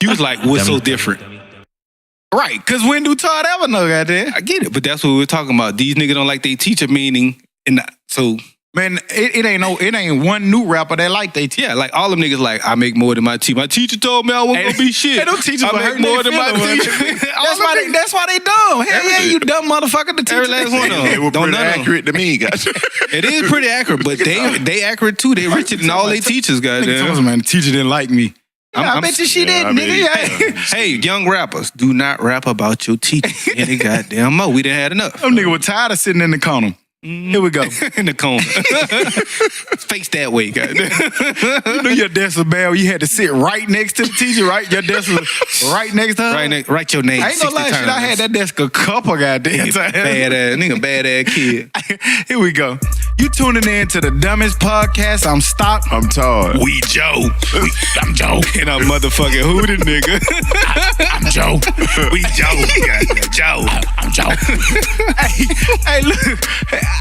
You was like, what's so different? Right, because when do Todd ever know, goddamn? I get it, but that's what we were talking about. These niggas don't like their teacher, meaning, so... Man, it ain't one new rapper that like they teacher. Yeah, like all them niggas like, I make more than my teacher. My teacher told me I wasn't gonna be shit. Hey, them teachers I make more than my teacher. That's why they dumb. Hell yeah, you dumb motherfucker. The teacher. Every last one of them. It was pretty accurate to me, guys. It is pretty accurate, but they accurate too. They richer than all they teachers, goddamn. Man, the teacher didn't like me. I bet you she did, nigga. Hey, young rappers, do not rap about your teacher any goddamn more. We done had enough. Them nigga was tired of sitting in the corner. Here we go. In the corner. Face that way, goddamn. You knew your desk was bad. You had to sit right next to the teacher, right? Your desk was right next to her. Write your name. I ain't gonna lie, shit. I had that desk a couple goddamn times. Bad-ass kid. Here we go. You tuning in to the Dummies Podcast. I'm Stock. I'm Todd. We Joe. I'm Joe. And I'm motherfucking Hootie, nigga. I'm Joe. We Joe. Joe. I'm Joe. Hey, look.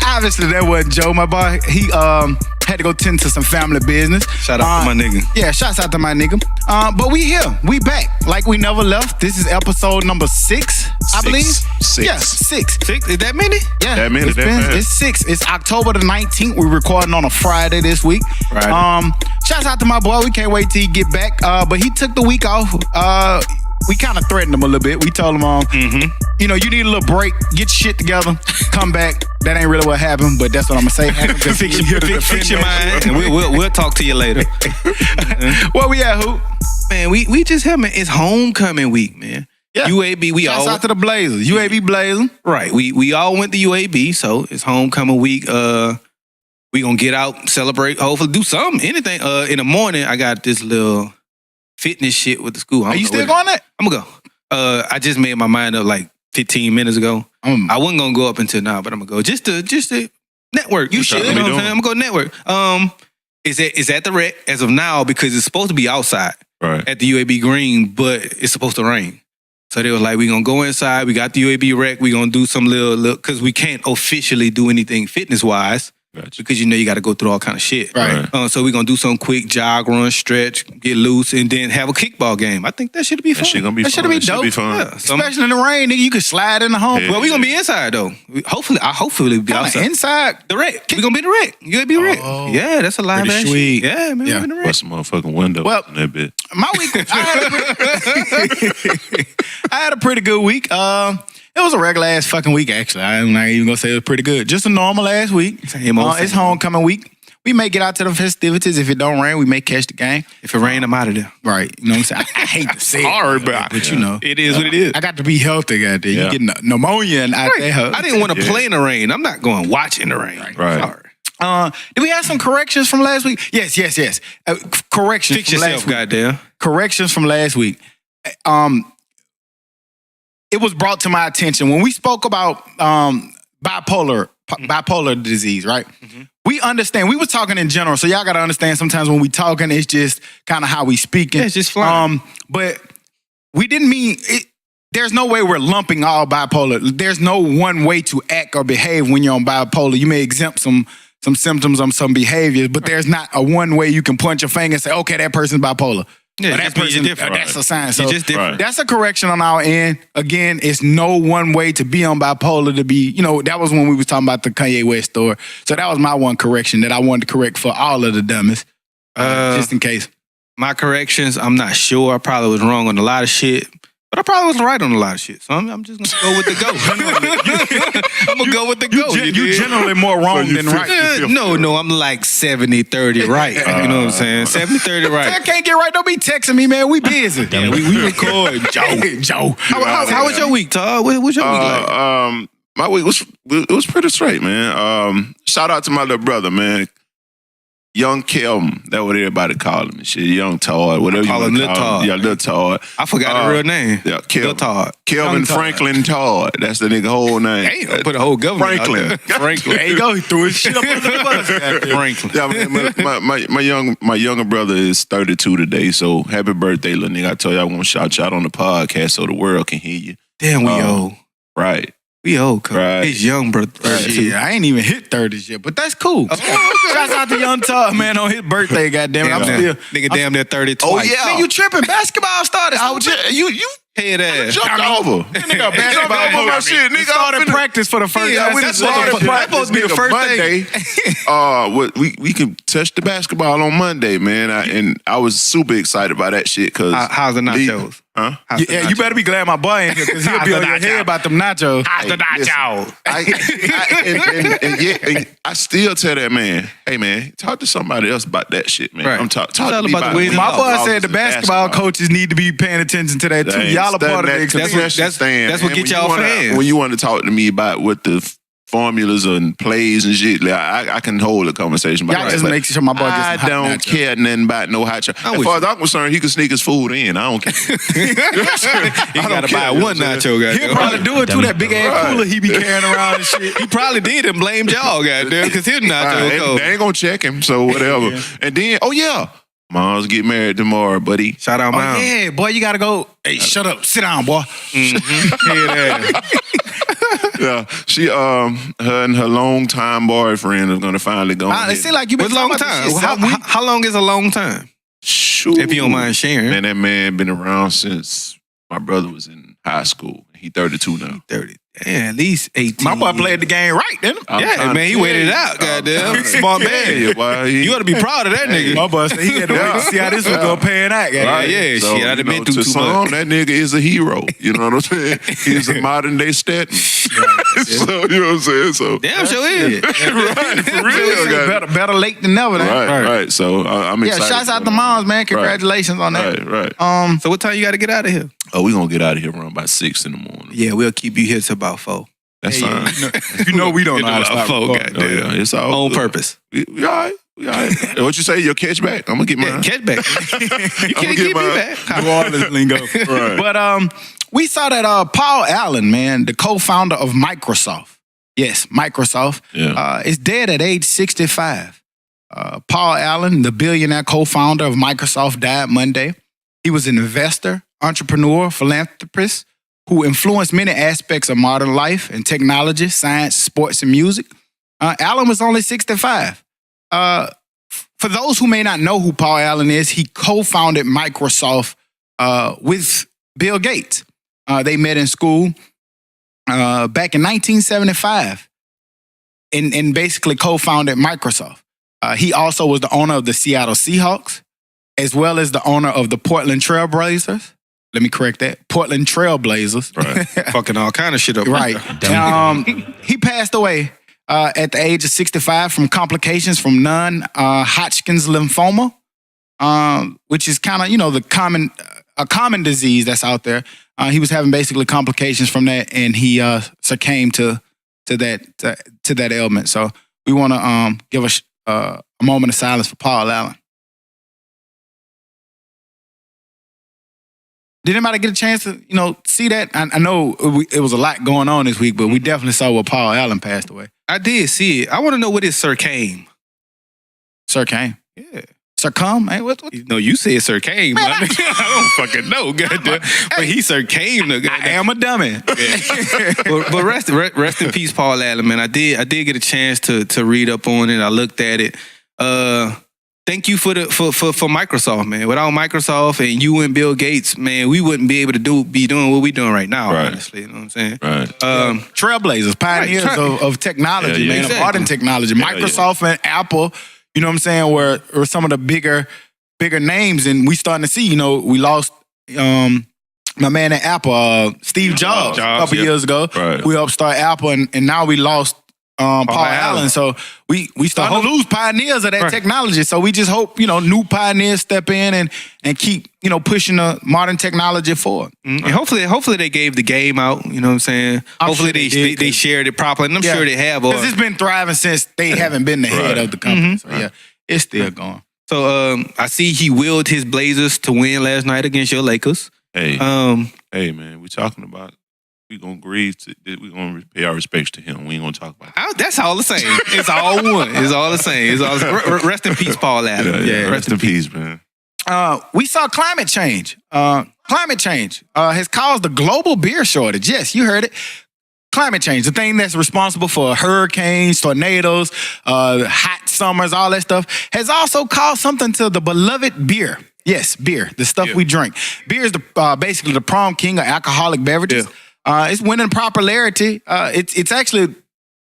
Obviously, that wasn't Joe, my boy. He had to go tend to some family business. Shout out to my nigga. Yeah, shouts out to my nigga. But we here. We back. Like we never left. This is episode number 6, I believe. 6. Yeah, 6. 6? Is that many? Yeah. That many, It's 6. It's October the 19th. We're recording on a Friday this week. Friday. Shouts out to my boy. We can't wait till he get back. But he took the week off. We kind of threatened him a little bit. We told him, you need a little break, get your shit together, come back. That ain't really what happened, but that's what I'm gonna say. Fix your mind, and we'll talk to you later. Where we at, Hoop? Man, we just here, man. It's homecoming week, man. Yeah. UAB, Shouts out to the Blazers. UAB Blazers. Right. We all went to UAB, so it's homecoming week. We gonna get out, celebrate, hopefully do something, anything. In the morning, I got this little fitness shit with the school. Are you still going that? I'm gonna go. I just made my mind up like 15 minutes ago. I wasn't gonna go up until now, but I'm gonna go just to network. You should. You know what I'm saying? I'm gonna go network. It's at the rec as of now because it's supposed to be outside at the UAB Green, but it's supposed to rain. So they were like, we gonna go inside. We got the UAB rec. We gonna do some little because we can't officially do anything fitness wise. Gotcha. Because you got to go through all kind of shit. Right. So we're going to do some quick jog, run, stretch, get loose, and then have a kickball game. I think that should be fun. That shit gonna be that fun. Should be that dope. Should be fun. Yeah, especially in the rain, nigga. You can slide in the home. Well, we're going to be inside, though. Hopefully we'll be outside. Inside? The rec. We're going to be the rec. UAB rec. Oh, yeah, that's a live ass sweet. shit. Yeah, man. Yeah. We're in the rec. Bust a motherfucking window in that bit. My week, I had a pretty good week. It was a regular ass fucking week, actually. I'm not even gonna say it was pretty good. Just a normal ass week. It's homecoming week. We may get out to the festivities. If it don't rain, we may catch the game. If it rain, I'm out of there. Right. You know what I'm saying? I hate to say hard, it, but you know. It is what it is. I got to be healthy out there. You getting pneumonia and out there. I didn't want to play in the rain. I'm not going to watch in the rain. Right. Sorry. Did we have some corrections from last week? Yes. Corrections Fix from last yourself, week. goddamn. Corrections from last week. It was brought to my attention when we spoke about bipolar disease, right? Mm-hmm. We understand. We were talking in general, so y'all got to understand sometimes when we talking, it's just kind of how we speaking. Yeah, it's just flying. But we didn't mean it. There's no way we're lumping all bipolar. There's no one way to act or behave when you're on bipolar. You may exempt some symptoms on some behaviors, but there's not a one way you can point your finger and say, okay, that person's bipolar. Yeah, that person, different. That's a sign. So you're just different. That's a correction on our end. Again, it's no one way to be on bipolar to be, that was when we was talking about the Kanye West story. So that was my one correction that I wanted to correct for all of the dummies, just in case. My corrections, I'm not sure. I probably was wrong on a lot of shit. But I probably was right on a lot of shit. So I'm just going to go with the go. I'm going to go with the go. You're generally more wrong than right. No, I'm like 70-30 right. You know what I'm saying? 70-30 right. I can't get right. Don't be texting me, man. We busy. Yeah, we record. Joe. How was your week, Todd? What's your week like? My week was pretty straight, man. Shout out to my little brother, man. Young Kelvin, that's what everybody call him. Shit, Young Todd, whatever you want to call him. Yeah, Lil Todd. I forgot the real name. Yeah, Lil Todd. Kelvin Franklin Todd. That's the nigga whole name. Damn, put a whole government Franklin. There you go. He threw his shit up under the bus. Franklin. Yeah, my younger brother is 32 today, so happy birthday, little nigga. I told you I want to shout you out on the podcast so the world can hear you. Damn, we old. Right. We old, cuz. Right. His young brother. Yeah, I ain't even hit 30s yet, but that's cool. Shouts out to Young Tug, man, on his birthday, goddamn it. I'm still Nigga damn near 30 twice. Oh, yeah. Man, you tripping? Basketball started. You Head ass. jumped over. Nigga, Basketball over my shit. Nigga, started practice for the first. Yeah, we that's started what the practice. That's supposed to be the first Monday. We can touch the basketball on Monday, man. And I was super excited about that shit because How's the nachos? Huh? Yeah, you better be glad my boy in here because he'll be on your head about them nachos. The nachos. And I still tell that man, hey man, talk to somebody else about that shit, man. Right. I'm talk to all me about the way My boy losses said the in basketball coaches need to be paying attention to that too. Dang, Y'all are part of the experience. That's what get y'all fans. When you want to talk to me about what the formulas and plays and shit, like, I can hold a conversation about Y'all that. just But make sure my boy gets I some hot don't nachos. care nothing about no hot shot. As far as I'm concerned, he can sneak his food in. I don't care. You gotta buy one nacho, He'll goddamn. probably do it too. That big ass cooler he be carrying around and shit. He probably did and blamed y'all, goddamn, because his nacho They cold. ain't gonna check him, so whatever. And then, oh yeah, Mom's get married tomorrow, buddy. Shout out, Oh Mom. yeah, boy, you gotta go. Hey, shut up, sit down, boy. Yeah, she her and her longtime boyfriend is gonna finally go. It seems like you been What's long talking about time? this shit How long is a long time? Shoot. If you don't mind sharing. Man, that man been around since my brother was in high school. He 32 now. 30. Yeah, at least 18. My boy played the game right, didn't he? Yeah, man, he waited it out, goddamn. Smart man. Yeah, boy, You ought to be proud of that nigga. My boy said he had to wait to see how this was gonna pan out. Right, yeah, So, shit, I'd have you been know, through to too some, much. that nigga is a hero. You know what I'm saying? He's a modern day Stanton. So, you know what I'm saying? So, Damn, sure is. right, for real. goddamn. Better late than never. Then. Right. So, I'm Yeah, excited. shouts out to moms, man. Congratulations on that. Right. So what time you got to get out of here? Oh, we gonna get out of here around about 6 in the morning. Yeah, we'll keep you here till about 4. That's fine. You know we don't know how to stop. Four, recording. Oh, yeah, it's all On good. purpose. We all right. We all right. What you say? Your catch back? I'm gonna get mine. Yeah, catch back. You can't get get me mine. back. New Orleans lingo. Right. But we saw that Paul Allen, man, the co-founder of Microsoft. Yes, Microsoft. Yeah. Is dead at age 65. Paul Allen, the billionaire co-founder of Microsoft, died Monday. He was an investor, entrepreneur, philanthropist who influenced many aspects of modern life and technology, science, sports, and music. Allen was only 65. For those who may not know who Paul Allen is, he co-founded Microsoft with Bill Gates. They met in school back in 1975 and basically co-founded Microsoft. He also was the owner of the Seattle Seahawks, as well as the owner of the Portland Trail Blazers. Let me correct that. Portland Trail Blazers. Right. Fucking all kind of shit up. Right. He passed away at the age of 65 from complications from non-Hodgkin's lymphoma, which is kind of, a common disease that's out there. He was having basically complications from that, and he succumbed to that ailment. So we want to give a moment of silence for Paul Allen. Did anybody get a chance to, see that? I know it was a lot going on this week, but we definitely saw where Paul Allen passed away. I did see it. I want to know what his Sir Kame. Sir Kane. Yeah. Sir Cum? Hey, what? No, you said Sir Kame. Man, I don't fucking know, goddamn. But he Sir Kame. I am a dummy. but rest in peace, Paul Allen, man. I did get a chance to read up on it. I looked at it. Thank you for Microsoft, man. Without Microsoft and you and Bill Gates, man, we wouldn't be able to be doing what we're doing right now, Right. honestly. You know what I'm saying? Right. Trailblazers, pioneers of technology, Yeah, man, exactly. of modern technology. Yeah, Microsoft and Apple, you know what I'm saying, were some of the bigger names. And we starting to see, we lost my man at Apple, Steve Jobs, a couple years ago. Right. We upstart Apple, and now we lost Paul Allen. So we starting to lose pioneers of that technology. So we just hope, new pioneers step in and keep, pushing the modern technology forward. And hopefully they gave the game out, you know what I'm saying? Hopefully sure they shared it properly, and I'm sure they have. Because it's been thriving since they haven't been the head Right. of the company. So yeah, it's still going. So I see he willed his Blazers to win last night against your Lakers. Hey, hey, man, we talking about. We gonna grieve. We gonna pay our respects to him. We ain't gonna talk about it. That's all the same. It's all one. It's all the same. Rest in peace, Paul Allen. Yeah, rest in peace, man. We saw climate change. Climate change has caused a global beer shortage. Yes, you heard it. climate change, the thing that's responsible for hurricanes, tornadoes, hot summers, all that stuff, has also caused something to the beloved beer. Yes, beer, the stuff we drink. Beer is basically the prom king of alcoholic beverages. Yeah. It's winning popularity. It's actually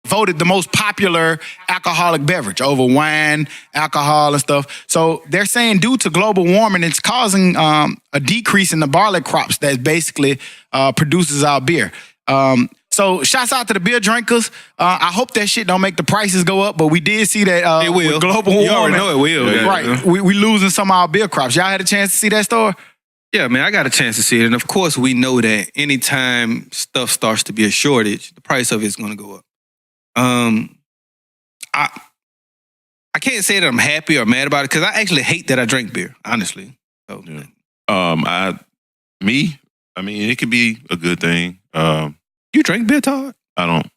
voted the most popular alcoholic beverage over wine, alcohol, and stuff. So they're saying due to global warming, it's causing a decrease in the barley crops that basically produces our beer. So shouts out to the beer drinkers. I hope that shit don't make the prices go up, but we did see that it will. With global warming. You already know it will. Right. We losing some of our beer crops. Y'all had a chance to see that store? Yeah, man, I got a chance to see it. And of course, we know that anytime stuff starts to be a shortage, the price of it's going to go up. I can't say that I'm happy or mad about it because I actually hate that I drink beer, honestly. So, yeah. I mean, it could be a good thing. You drink beer, Todd? I don't,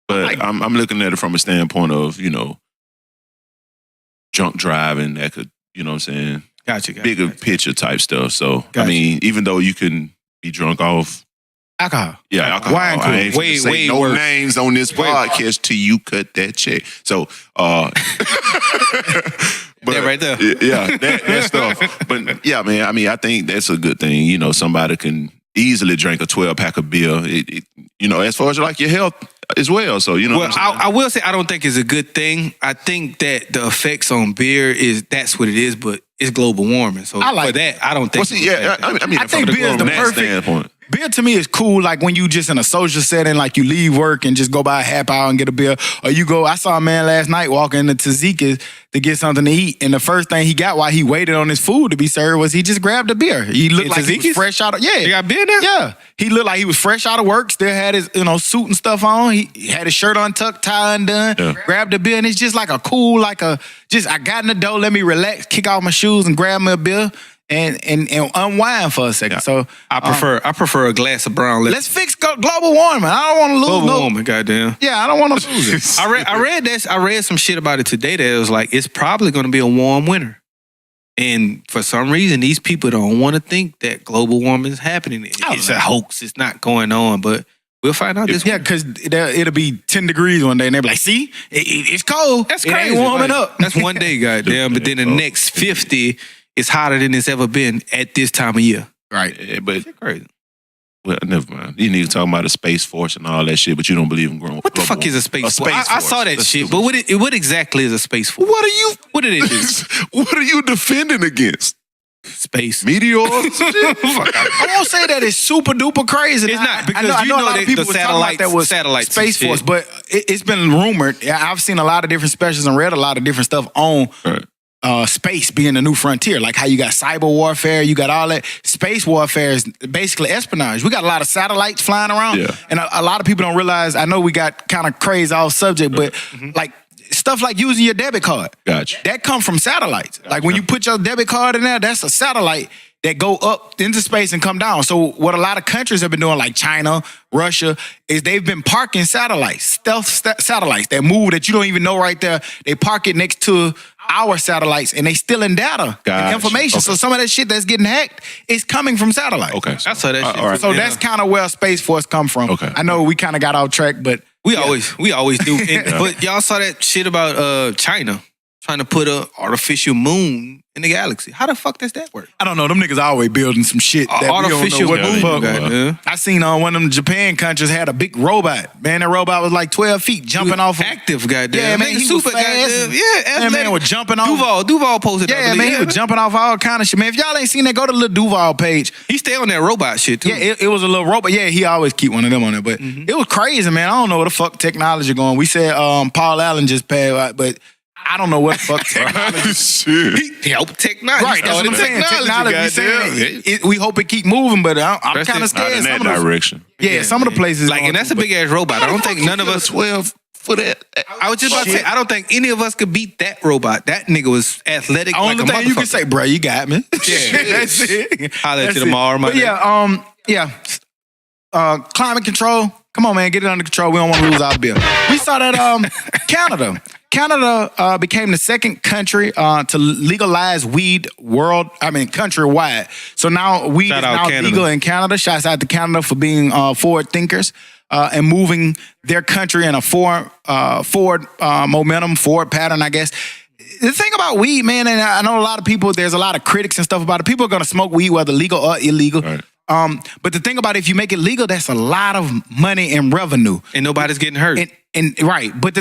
but I'm looking at it from a standpoint of, drunk driving that could, you know what I'm saying? Gotcha. Bigger picture type stuff. So, I mean, even though you can be drunk off alcohol. Yeah, alcohol. Wine I ain't way say no worse. names on this podcast till you cut that check. So, but right there. Yeah, that stuff. But yeah, man, I mean, I think that's a good thing. Somebody can easily drink a 12-pack of beer. As far as like your health as well. So, Well, I will say I don't think it's a good thing. I think that the effects on beer that's what it is, but it's global warming. So for that, I don't think. Well, see, I think beer is the perfect standpoint. Beer to me is cool, like when you just in a social setting, like you leave work and just go by a half hour and get a beer. Or you go, I saw a man last night walking into Tzatziki's to get something to eat, and the first thing he got while he waited on his food to be served was he just grabbed a beer. He looked like he was fresh out of, You got beer now? Yeah. He looked like he was fresh out of work, still had his suit and stuff on. He had his shirt untucked, tie undone, grabbed a beer, and it's just like a cool, I got in the door, let me relax, kick off my shoes and grab me a beer. And unwind for a second. So I prefer a glass of brown liquor. Let's fix global warming. I don't want to lose global warming. Goddamn. Yeah, I don't want to lose it. I read some shit about it today that it was like it's probably going to be a warm winter, and for some reason these people don't want to think that global warming is happening. It's a hoax. It's not going on, but we'll find out this winter. Yeah, because it'll be 10 degrees one day, and they'll be like, "See, it's cold. That's crazy. It ain't warming up." That's one day, goddamn. But then the next 50. It's hotter than it's ever been at this time of year. Right. Yeah, but it's crazy. Well, never mind. You need to talk about the Space Force and all that shit, but you don't believe in growing. What the fuck is a Space Force? I saw that shit, but what exactly is a Space Force? What did it do? What are you defending against? Space. Meteors? I won't say that it's super duper crazy. It's not, because I know a lot of people the was talking about that was satellites Space Force, but it's been rumored. I've seen a lot of different specials and read a lot of different stuff on space being the new frontier, like how you got cyber warfare, you got all that. Space warfare is basically espionage. We got a lot of satellites flying around, and a lot of people don't realize. I know we got kind of crazy off subject, but like stuff like using your debit card, that come from satellites. Like when you put your debit card in there, that's a satellite that go up into space and come down. So what a lot of countries have been doing, like China, Russia, is they've been parking satellites, stealth satellites that move that you don't even know right there. They park it next to our satellites, and they stealing data and information. So some of that shit that's getting hacked is coming from satellites. Okay. I saw that shit. All right. So that's kind of where Space Force come from. Okay. I know we kind of got off track, but we always do. But y'all saw that shit about China trying to put an artificial moon in the galaxy. How the fuck does that work? I don't know. Them niggas always building some shit that artificial we don't know what the moon. fuck. I seen one of them Japan countries had a big robot. Man, that robot was like 12 feet jumping off. Active, goddamn. Yeah, man, he super was fast. goddamn. Yeah, that man was jumping off. Duval posted that. Yeah, man, he was jumping off all kind of shit. Man, if y'all ain't seen that, go to the little Duval page. He stay on that robot shit too. Yeah, it was a little robot. Yeah, he always keep one of them on there. But it was crazy, man. I don't know where the fuck technology going. We said Paul Allen just passed, but I don't know what the fuck technology. He helped technology. Right, that's what I'm saying. Technology. We hope it keep moving, but I'm kind of scared. Not in that direction. Yeah, some of the places. And that's a big ass robot. I don't think none of us 12 for that. I was just about to say, I don't think any of us could beat that robot. That nigga was athletic. Only like a thing you can say, bro, you got me. Yeah, that's it. Holla at you tomorrow, But climate control. Come on, man, get it under control. We don't want to lose our bill. We saw that Canada. Canada became the second country to legalize weed countrywide. So now weed is now legal in Canada. Shouts out to Canada for being forward thinkers. and moving their country in a forward momentum, forward pattern, I guess. The thing about weed, man, and I know a lot of people, there's a lot of critics and stuff about it. People are going to smoke weed, whether legal or illegal. Right. But the thing about it, if you make it legal, that's a lot of money and revenue. And nobody's getting hurt. And right. But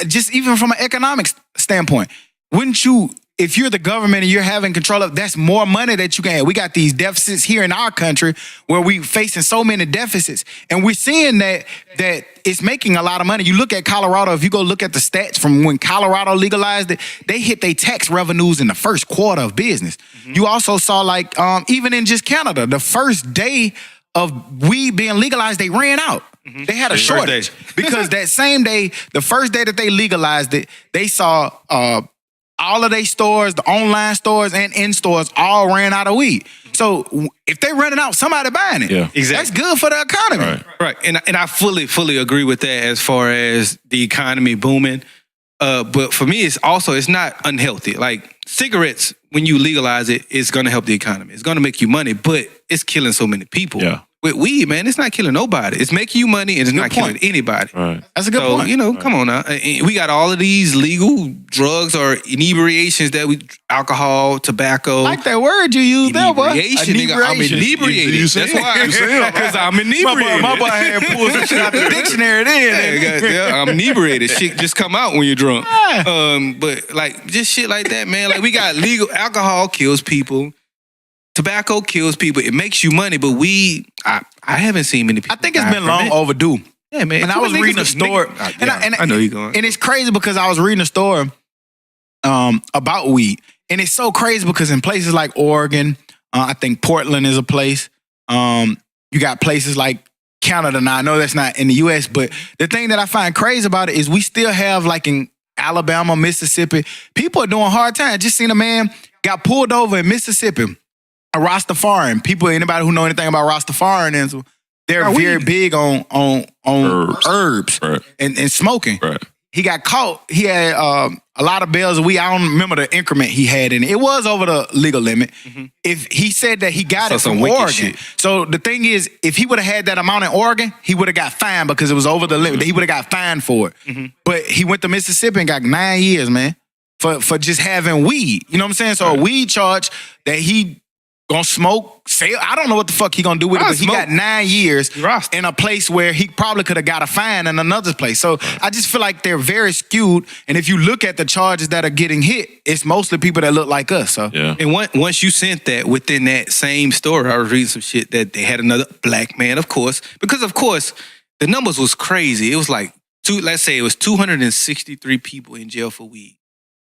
just even from an economic standpoint, wouldn't you, if you're the government and you're having control of, that's more money that you can have. We got these deficits here in our country where we facing so many deficits. And we're seeing that it's making a lot of money. You look at Colorado, if you go look at the stats from when Colorado legalized it, they hit their tax revenues in the first quarter of business. Mm-hmm. You also saw like, even in just Canada, the first day of weed being legalized, they ran out. Mm-hmm. They had a shortage because that same day, the first day that they legalized it, they saw all of their stores, the online stores and in stores, all ran out of weed. So if they running out, somebody buying it. Yeah, exactly. That's good for the economy. Right. And I fully agree with that as far as the economy booming. But for me, it's not unhealthy. Like cigarettes, when you legalize it, it's going to help the economy. It's going to make you money, but it's killing so many people. Yeah. With weed, man, it's not killing nobody. It's making you money and it's not killing anybody. Right. That's a good point. You know, come on now. We got all of these legal drugs or inebriations alcohol, tobacco. I like that word you used there, boy. Inebriation, nigga. I'm inebriated. That's why. Because I'm inebriated. My boy had pulled some shit out the dictionary then. Yeah, I'm inebriated. Shit just come out when you're drunk. But like just shit like that, man. Like we got legal alcohol kills people. Tobacco kills people. It makes you money, but weed, I haven't seen many people. I think it's been long overdue. Yeah, man. And I was reading a story. I know you're going. And it's crazy because I was reading a story about weed. And it's so crazy because in places like Oregon, I think Portland is a place. You got places like Canada. Now, I know that's not in the U.S., but the thing that I find crazy about it is we still have, like in Alabama, Mississippi, people are doing hard time. Just seen a man got pulled over in Mississippi. A Rastafarian. People, anybody who know anything about Rastafarianism, they're very big on herbs right. and smoking. Right. He got caught. He had a lot of bales of weed. I don't remember the increment he had in it. It was over the legal limit. Mm-hmm. If he said that he got it from Oregon. Shit. So the thing is, if he would have had that amount in Oregon, he would have got fined because it was over the limit. Mm-hmm. He would have got fined for it. Mm-hmm. But he went to Mississippi and got 9 years, man, for just having weed. You know what I'm saying? So a weed charge that he gonna smoke, sell. I don't know what the fuck he gonna do with it, but he got 9 years in a place where he probably could have got a fine in another place. So I just feel like they're very skewed. And if you look at the charges that are getting hit, it's mostly people that look like us. So yeah. And once you sent that within that same story, I was reading some shit that they had another black man, of course, because of course the numbers was crazy. It was like let's say it was 263 people in jail for weed.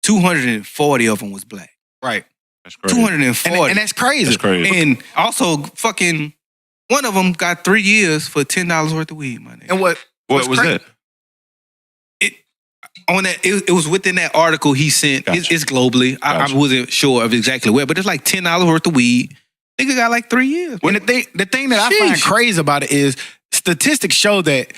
240 of them was black. Right. That's crazy. 240. And that's crazy. That's crazy. And also fucking one of them got 3 years for $10 worth of weed, my nigga. And what was that? It was within that article he sent. Gotcha. It's globally. Gotcha. I wasn't sure of exactly where, but it's like $10 worth of weed. Nigga got like 3 years. And the thing that I find crazy about it is statistics show that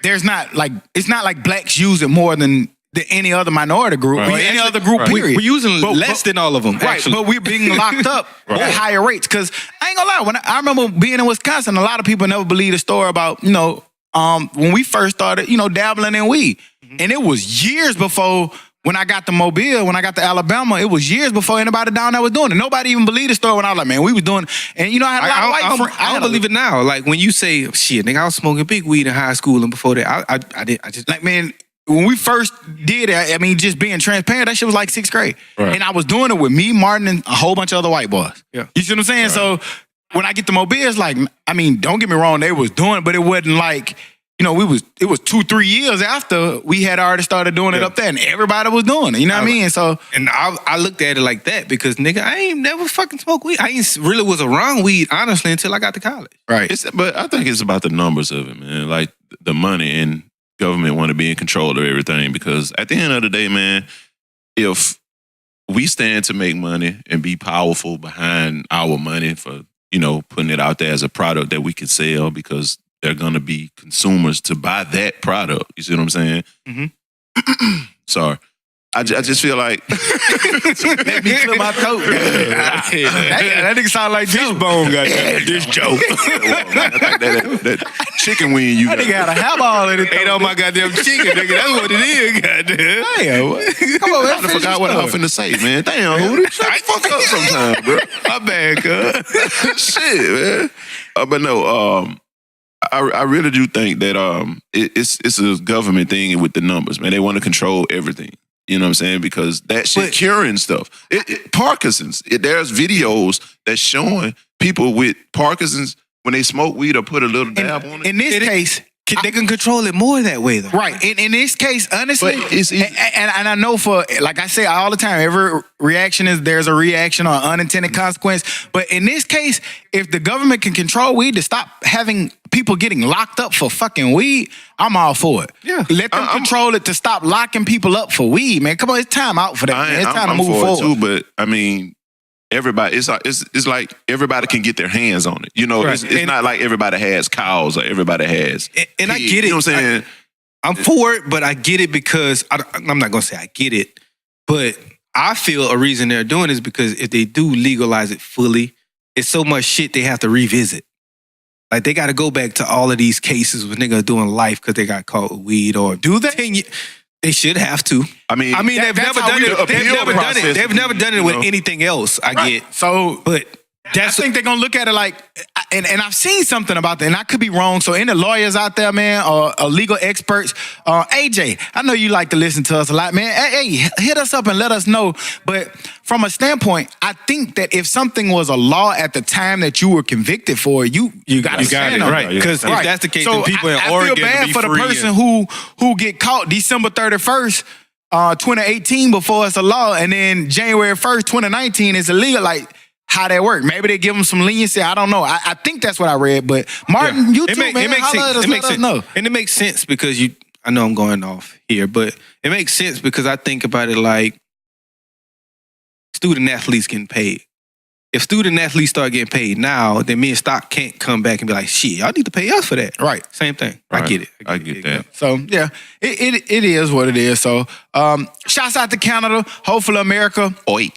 it's not like blacks use it more than any other minority group, or any other group, period. We're using less than all of them, right? Actually. But we're being locked up at higher rates. Because I ain't gonna lie, when I remember being in Wisconsin, a lot of people never believed the story about, when we first started, dabbling in weed. Mm-hmm. And it was years before when I got to Mobile, when I got to Alabama, it was years before anybody down there was doing it. Nobody even believed the story when I was like, man, we was doing it. And I had a lot of white friends. I don't believe it now. Like when you say, shit, nigga, I was smoking big weed in high school, and before that, I just like, man, when we first did it, I mean, just being transparent, that shit was like 6th grade. Right. And I was doing it with me, Martin, and a whole bunch of other white boys. Yeah. You see what I'm saying? Right. So when I get to Mobile, it's like, I mean, don't get me wrong, they was doing it, but it wasn't like, it was 2-3 years after we had already started doing it up there, and everybody was doing it. You know what I mean? So, and I looked at it like that because, nigga, I ain't never fucking smoked weed. I ain't really was around weed, honestly, until I got to college. Right. But I think it's about the numbers of it, man. Like the money, and government want to be in control of everything, because at the end of the day, man, if we stand to make money and be powerful behind our money for, putting it out there as a product that we can sell, because they're going to be consumers to buy that product. You see what I'm saying? Mm-hmm. Sorry. I just feel like Let me clear my throat. that nigga sound like Fishbone. This Joe. I think that chicken wing you That got. nigga had a hairball in it. Ain't on my goddamn chicken, nigga. That's what it is, goddamn. Damn. Come on, man. I forgot what I was finna say, man. Damn, who shut the fuck up sometime, bro. My bad, cuz. Shit, man. But no, I really do think that it's a government thing with the numbers, man. They want to control everything. You know what I'm saying? Because that shit curing stuff. Parkinson's. There's videos that's showing people with Parkinson's when they smoke weed or put a little dab on it. In this case, they can control it more that way, though. right. In this case, honestly, But it's easy. and I know for, like I say all the time, every reaction there's a reaction or unintended consequence. But in this case, if the government can control weed to stop having people getting locked up for fucking weed, I'm all for it. Yeah. Let them control it to stop locking people up for weed, man. Come on, it's time out for that, man. It's time to I'm move for it forward. too, but I mean, everybody, it's like everybody can get their hands on it. You know, Right. it's not like everybody has cows or everybody has. And I pigs. get it. You know what I'm saying? I'm for it, but I get it because I'm not gonna say I get it, but I feel a reason they're doing is because if they do legalize it fully, it's so much shit they have to revisit. Like they got to go back to all of these cases with niggas doing life because they got caught with weed or Do they? 10 years. They should have to. I mean, They've that's never how done we it. the They've appeal never done process, it. They've never done it you with know. anything else. I Right. get, So, but that's I think they're gonna look at it like, and I've seen something about that, and I could be wrong. So, any lawyers out there, man, or legal experts, AJ, I know you like to listen to us a lot, man. Hey, hit us up and let us know. But from a standpoint, I think that if something was a law at the time that you were convicted for, you got to stand on right. it. Because if that's the case, So then people in I Oregon feel bad be for the free person and- who get caught December 31st. 2018 before it's a law, and then January 1st, 2019 is illegal. Like, how that work? Maybe they give them some leniency. I don't know. I think that's what I read. But Martin, you too, man. It makes Holla sense. at us, It makes let us sense. know. And it makes sense because I know I'm going off here, but it makes sense because I think about it like student athletes getting paid. If student athletes start getting paid now, then me and Stock can't come back and be like, shit, y'all need to pay us for that. Right. Same thing. Right. I get it. I get that. So yeah, it is what it is. So shouts out to Canada. Hopefully America. Oi.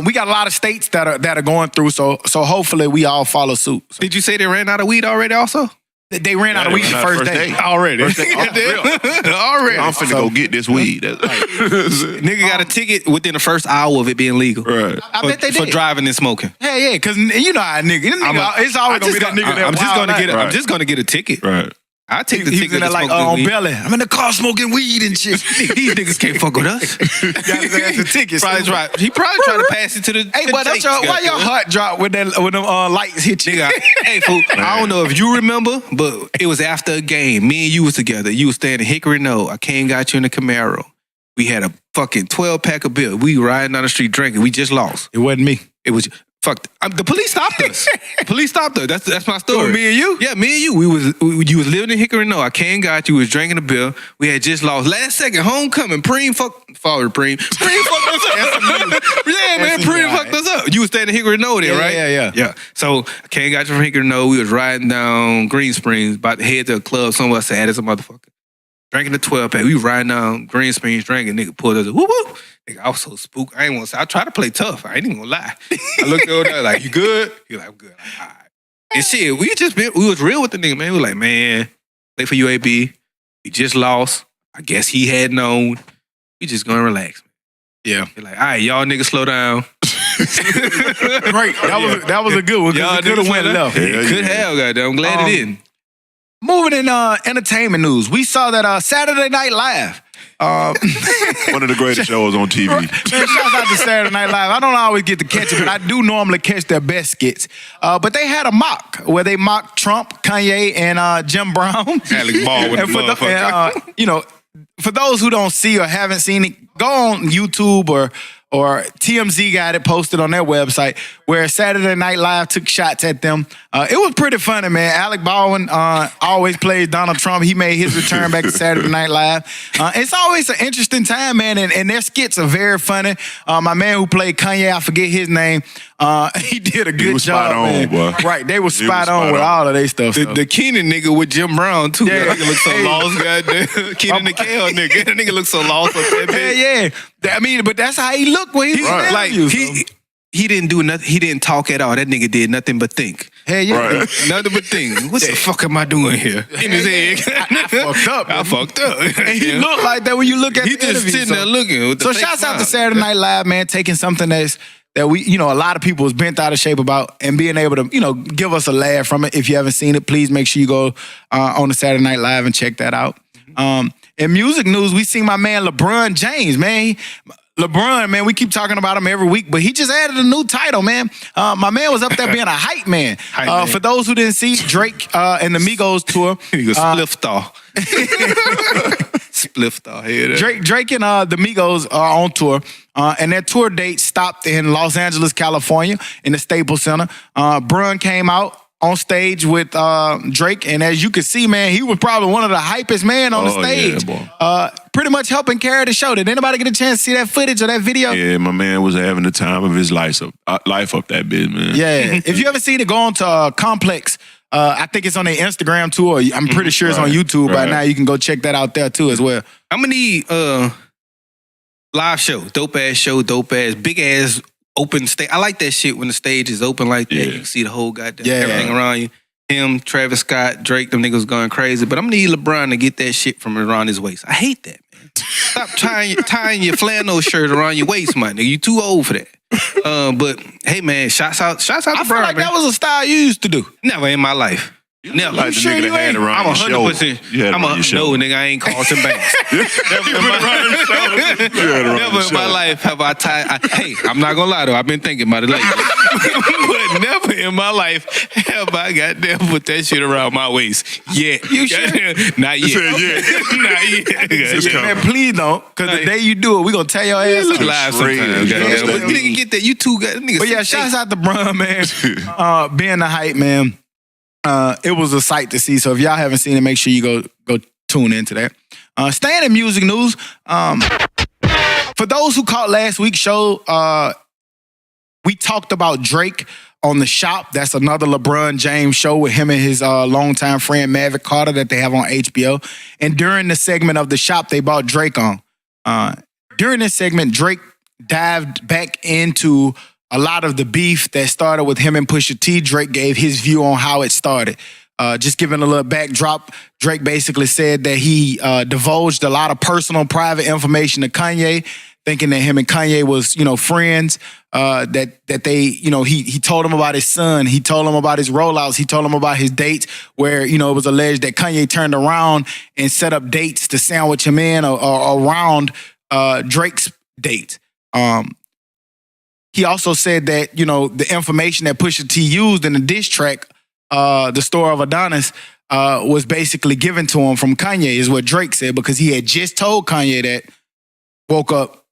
We got a lot of states that are going through. So hopefully we all follow suit. So Did you say they ran out of weed already also? they ran out of they weed the ran out first day. Already. Already. Already. I'm finna go get this weed. Nigga got a ticket within the first hour of it being legal. Right. I bet they For did. driving and smoking. Yeah, because you know how nigga. It's always gonna be that nigga that I'm wild out. just gonna get a ticket. Right. I take the He was ticket in there to like smoke good on weed. belly. I'm in the car smoking weed and shit. These niggas can't fuck with us. Got his ass a ticket. Probably right. He probably tried to pass it to the. Hey, to but the that's why your heart dropped when them lights hit you? Nigga, hey, fool, I don't know if you remember, but it was after a game. Me and you was together. You was staying in Hickory No. I came got you in the Camaro. We had a fucking 12-pack of beer. We riding down the street drinking. We just lost. It wasn't me. It was fuck. The police stopped us. The police stopped us. That's my story. It was me and you? Yeah, me and you. You was living in Hickory No. I came got you. We was drinking a beer. We had just lost. Last second homecoming. Preem fucked us up. Yeah, man. Preem fucked us up. You was staying in Hickory No there, right? Yeah. So I came got you from Hickory No. We was riding down Green Springs, about to head to a club somewhere sad as a motherfucker. Drinking the 12-pack. We riding down Green Springs drinking. Nigga pulled us. Whoop whoop. Nigga, I was so spooked. I ain't want to say. I tried to play tough. I ain't even gonna lie. I looked over there like, you good? He like, I'm good. Like, all right. And shit, we was real with the nigga, man. We was like, man, play for UAB. We just lost. I guess he had known. We just gonna relax. Yeah. We're like, all right, y'all niggas slow down. Great. That was a good one. Y'all It could have niggas went slow down. left. It could have, goddamn. I'm glad it didn't. Moving in entertainment news, we saw that Saturday Night Live. One of the greatest shows on TV. Man, shouts out to Saturday Night Live. I don't always get to catch it, but I do normally catch their best skits. But they had a mock where they mocked Trump, Kanye, and Jim Brown. Alec Baldwin, And for the- motherfucker. and, for those who don't see or haven't seen it, go on YouTube or or TMZ got it posted on their website, where Saturday Night Live took shots at them. It was pretty funny, man. Alec Baldwin always plays Donald Trump. He made his return back to Saturday Night Live. It's always an interesting time, man, and their skits are very funny. My man who played Kanye, I forget his name, he did a good job, spot on, man. boy. Right, they were spot on with all of their stuff. The Keenan nigga with Jim Brown, too. Yeah. That nigga look so lost, goddamn. Keenan the Kale nigga. That nigga look so lost up that bitch. Yeah. I mean, but that's how he looked when he was Right. Like, you. he didn't do nothing. He didn't talk at all. That nigga did nothing but think. Hell yeah. Right. Nothing but think. What the fuck am I doing here? In his head. I fucked up. I fucked up. And he looked like that when you look at He the just interview. sitting there looking. With the So fake shouts out to smile. Saturday Night Live, man, taking something that we, a lot of people was bent out of shape about and being able to, give us a laugh from it. If you haven't seen it, please make sure you go on the Saturday Night Live and check that out. In music news, we see my man LeBron James, man. LeBron, man, we keep talking about him every week, but he just added a new title, man. My man was up there being a hype man. Man. For those who didn't see, Drake and the Migos tour. He was spliff star. Spliff star. Drake and the Migos are on tour, and their tour date stopped in Los Angeles, California, in the Staples Center. Brun came out on stage with Drake, and as you can see, man, he was probably one of the hypest men on the stage. Yeah, pretty much helping carry the show. Did anybody get a chance to see that footage or that video? Yeah, my man was having the time of his life up that bitch, man. Yeah. If you haven't seen it, go on to Complex. I think it's on their Instagram too, or I'm pretty sure it's on YouTube by now. You can go check that out there too as well. I'm gonna need live show, dope ass, big ass open stage. I like that shit when the stage is open like that. Yeah. You can see the whole goddamn everything around you. Him, Travis Scott, Drake, them niggas going crazy. But I'm gonna need LeBron to get that shit from around his waist. I hate that, man. Stop tying your flannel shirt around your waist, my nigga. You too old for that. But hey, man, shouts out to I LeBron. feel like that was a style you used to do. Never in my life. Never. Like the nigga that had it around I'm your shoulder. 100%. You had it I'm around your shoulder. no nigga. I ain't Carlton Banks. Never in my life have I tied. Hey, I'm not gonna lie though. I've been thinking about it lately. But never in my life have I goddamn put that shit around my waist. Yeah, You sure? Not yet. Not yet. It's coming. Man, please don't, because the day you do it, we gonna tear your ass Look up. live Straight sometimes. in. Goddamn. Yeah. But nigga get that. You two got nigga. But yeah, shouts out to Brun, man. Being the hype, man. It was a sight to see. So if y'all haven't seen it, make sure you go tune into that. Staying in music news, for those who caught last week's show, we talked about Drake on The Shop. That's another LeBron James show with him and his longtime friend Maverick Carter that they have on HBO. And during the segment of The Shop, they brought Drake on. During this segment, Drake dived back into a lot of the beef that started with him and Pusha T. Drake gave his view on how it started. Just giving a little backdrop, Drake basically said that he divulged a lot of personal, private information to Kanye, thinking that him and Kanye was, friends. That they, he told him about his son. He told him about his rollouts. He told him about his dates where, it was alleged that Kanye turned around and set up dates to sandwich him in or around Drake's dates. He also said that, the information that Pusha T used in the diss track, The Story of Adonis, was basically given to him from Kanye, is what Drake said, because he had just told Kanye that, woke up,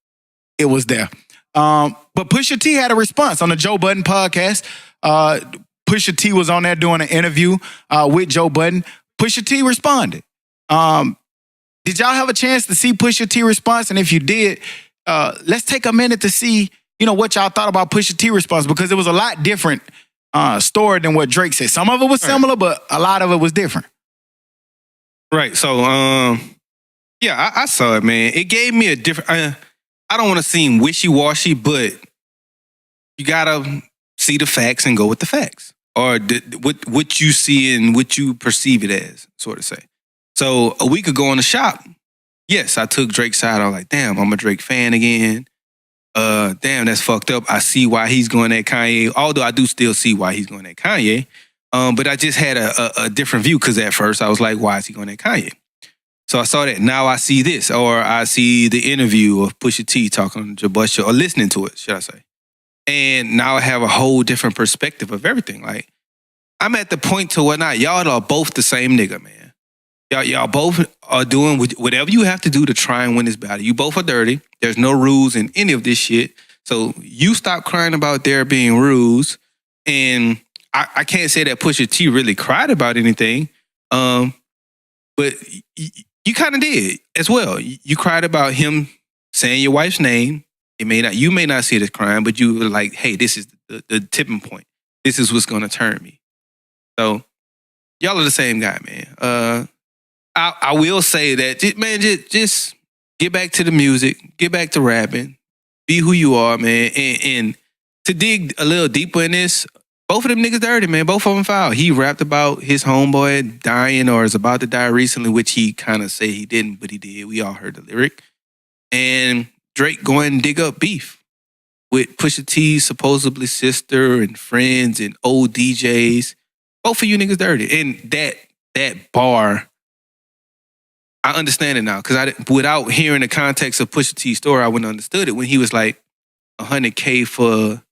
it was there. But Pusha T had a response on the Joe Budden podcast. Pusha T was on there doing an interview with Joe Budden. Pusha T responded. Did y'all have a chance to see Pusha T response? And if you did, let's take a minute to see what y'all thought about Pusha T response, because it was a lot different story than what Drake said. Some of it was similar, but a lot of it was different. Right. So, yeah, I saw it, man. It gave me a different. I don't want to seem wishy-washy, but you gotta see the facts and go with the facts, or what you see and what you perceive it as, sort of say. So a week ago in The Shop, yes, I took Drake's side. I was like, damn, I'm a Drake fan again. Damn, that's fucked up. I see why he's going at Kanye, although I do still see why he's going at Kanye. But I just had a different view, because at first I was like, why is he going at Kanye? So I saw that. Now I see this, or I see the interview of Pusha T talking on the Joe Budden show, or listening to it, should I say. And now I have a whole different perspective of everything. Like, I'm at the point to where y'all are both the same nigga, man. Y'all both are doing whatever you have to do to try and win this battle. You both are dirty. There's no rules in any of this shit. So you stop crying about there being rules, and I can't say that Pusha T really cried about anything, but you kind of did as well. You cried about him saying your wife's name. You may not see it as crime, but you were like, hey, this is the tipping point. This is what's going to turn me. So y'all are the same guy, man. I will say that, man, just get back to the music, get back to rapping, be who you are, man. And to dig a little deeper in this, both of them niggas dirty, man. Both of them foul. He rapped about his homeboy dying or is about to die recently, which he kind of say he didn't, but he did. We all heard the lyric. And Drake going and dig up beef with Pusha T's supposedly sister and friends and old DJs. Both of you niggas dirty. And that bar, I understand it now. Because without hearing the context of Pusha T's story, I wouldn't have understood it when he was like, $100K for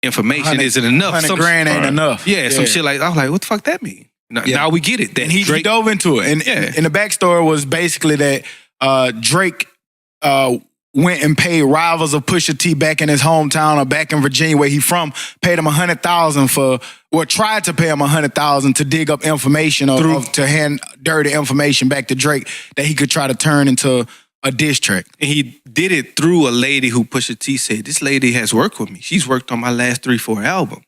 information isn't enough. $100,000 ain't enough. Yeah, some shit like, I was like, what the fuck that mean? Now we get it. And he dove into it. And the backstory was basically that Drake went and paid rivals of Pusha T back in his hometown or back in Virginia where he from, paid him $100,000 tried to pay him $100,000 to dig up information to hand dirty information back to Drake that he could try to turn into a diss track. And he did it through a lady who Pusha T said, this lady has worked with me. She's worked on my last 3-4 albums.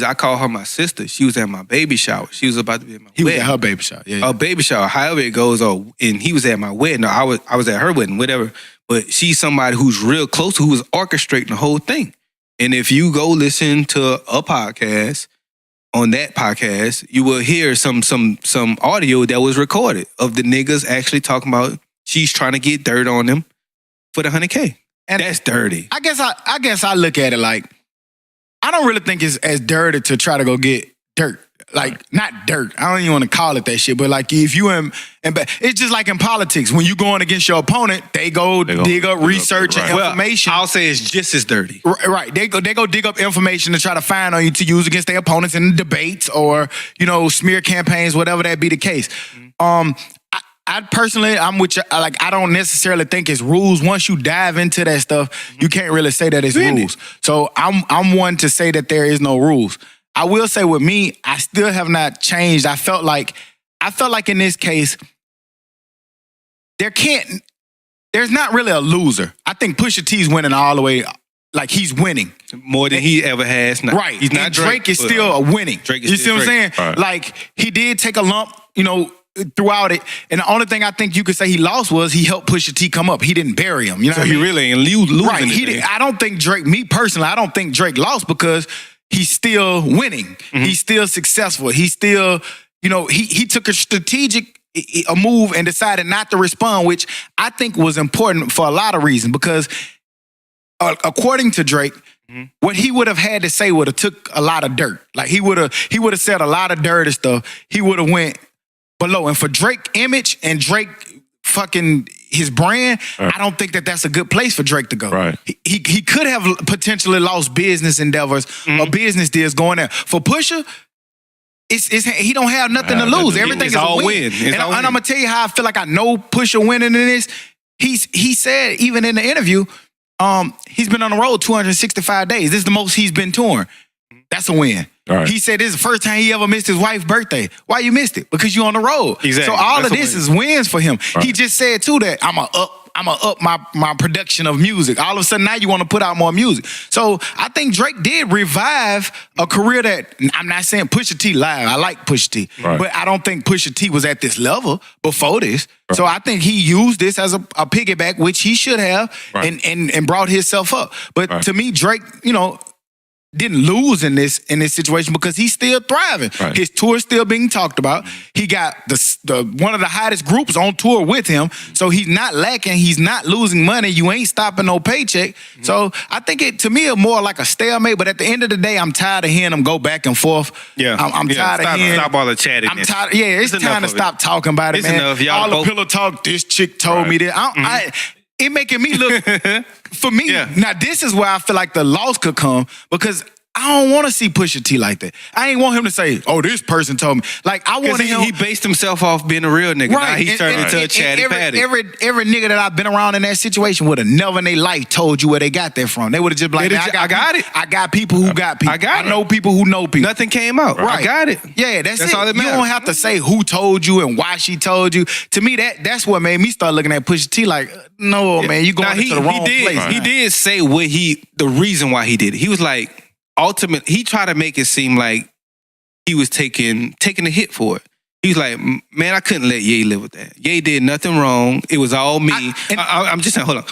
I call her my sister. She was at my baby shower. She was about to be at my wedding. He was at her baby shower. Yeah. Her baby shower, however it goes. And he was at my wedding. No, I was at her wedding, whatever. But she's somebody who's real close, who was orchestrating the whole thing. And if you go listen to a podcast, on that podcast, you will hear some audio that was recorded of the niggas actually talking about she's trying to get dirt on them for the $100K. And that's dirty. I guess I look at it like, I don't really think it's as dirty to try to go get dirt. Like, not dirt. I don't even want to call it that shit. But like, if you it's just like in politics. When you going against your opponent, they go dig up research and information. Well, I'll say it's just as dirty. Right. They go dig up information to try to find on you to use against their opponents in debates or, smear campaigns, whatever that be the case. I personally, I'm with you. Like, I don't necessarily think it's rules. Once you dive into that stuff, you can't really say that it's rules. So I'm one to say that there is no rules. I will say with me, I still have not changed. I felt like in this case, there's not really a loser. I think Pusha T's winning all the way. Like, he's winning. More than he ever has now. Right. He's not Drake is still winning. You see what I'm saying? Right. Like, he did take a lump, throughout it. And the only thing I think you could say he lost was he helped Pusha T come up. He didn't bury him. You know what I mean? He really ain't losing. Right. I don't think Drake, me personally, I don't think Drake lost because he's still winning. Mm-hmm. He's still successful. He's still, he took a strategic move and decided not to respond, which I think was important for a lot of reasons because according to Drake, what he would have had to say would have took a lot of dirt. Like, he would have said a lot of dirty stuff. He would have went below. And for Drake image and Drake fucking his brand, I don't think that that's a good place for Drake to go. Right. He could have potentially lost business endeavors or business deals going there. For Pusha, he don't have nothing to lose. Everything is all a win. And I'm gonna tell you how I feel like I know Pusha winning in this. He said even in the interview, he's been on the road 265 days. This is the most he's been touring. That's a win. Right. He said this is the first time he ever missed his wife's birthday. Why you missed it? Because you on the road. Exactly. So all of this is wins for him. Right. He just said too that I'm gonna up my production of music. All of a sudden now you want to put out more music. So I think Drake did revive a career that, I'm not saying Pusha T live. I like Pusha T. Right. But I don't think Pusha T was at this level before this. Right. So I think he used this as a piggyback, which he should have, Right. and brought himself up. But to me, Drake, didn't lose in this situation because he's still thriving. Right. His tour is still being talked about. He got the one of the hottest groups on tour with him, so he's not lacking. He's not losing money. You ain't stopping no paycheck. So I think it to me is more like a stalemate. But at the end of the day, I'm tired of hearing them go back and forth. Yeah, I'm tired of hearing. Stop all the chatting. I'm tired. Yeah, it's time to stop talking about it, It's man. enough. Y'all all both- the pillow talk. This chick told me that. It making me look for me. Yeah. Now this is where I feel like the loss could come because I I don't want to see Pusha T like that. I ain't want him to say, "Oh, this person told me." Like I want him. He based himself off being a real nigga. Right. Now he's turned into a chatty patty. Every nigga that I've been around in that situation would have never in their life told you where they got that from. They would have just been like, I got it. I got people who got people. I got it. I know people who know people. Nothing came out. Right. I got it. Yeah, that's it. all that You matters. don't have to say who told you and why she told you. To me, that's what made me start looking at Pusha T like, no, man, you going into the wrong place. He did say the reason why he did it. He was like, ultimately, he tried to make it seem like he was taking a hit for it. He was like, man, I couldn't let Ye live with that. Ye did nothing wrong. It was all me. I'm just saying, hold on.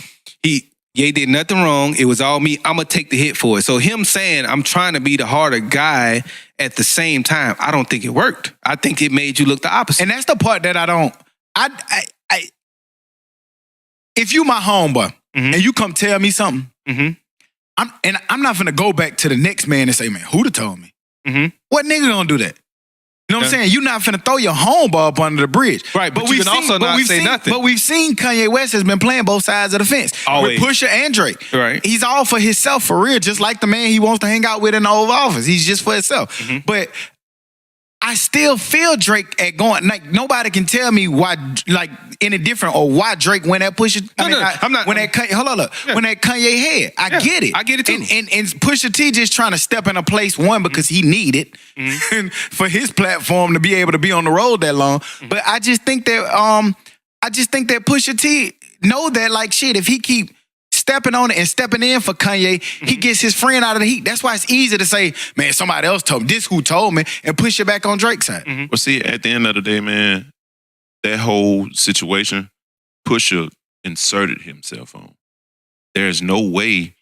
Ye did nothing wrong. It was all me. I'm going to take the hit for it. So him saying, I'm trying to be the harder guy at the same time, I don't think it worked. I think it made you look the opposite. And that's the part that I don't. If you my homeboy and you come tell me something, I'm not finna go back to the next man and say, man, who'da told me? What nigga gonna do that? You know what I'm saying? You're not finna throw your homeboy up under the bridge. Right, but you can also not say nothing. But we've seen Kanye West has been playing both sides of the fence. Always. With Pusha and Drake. Right. He's all for himself for real, just like the man he wants to hang out with in the Oval Office. He's just for himself. But I still feel Drake at going, like nobody can tell me why, like any different or why Drake went at Pusha. I'm not. When that Kanye, hold on, look. Yeah. When that Kanye head, I get it. I get it too. And Pusha T just trying to step in a place, one, because he need it for his platform to be able to be on the road that long. But I just think that Pusha T know that like shit, if he keep stepping on it and stepping in for Kanye, he gets his friend out of the heat. That's why it's easy to say, man, somebody else told me, this who told me, and push it back on Drake's side. Well, see, at the end of the day, man, that whole situation, Pusha inserted himself on. There's no way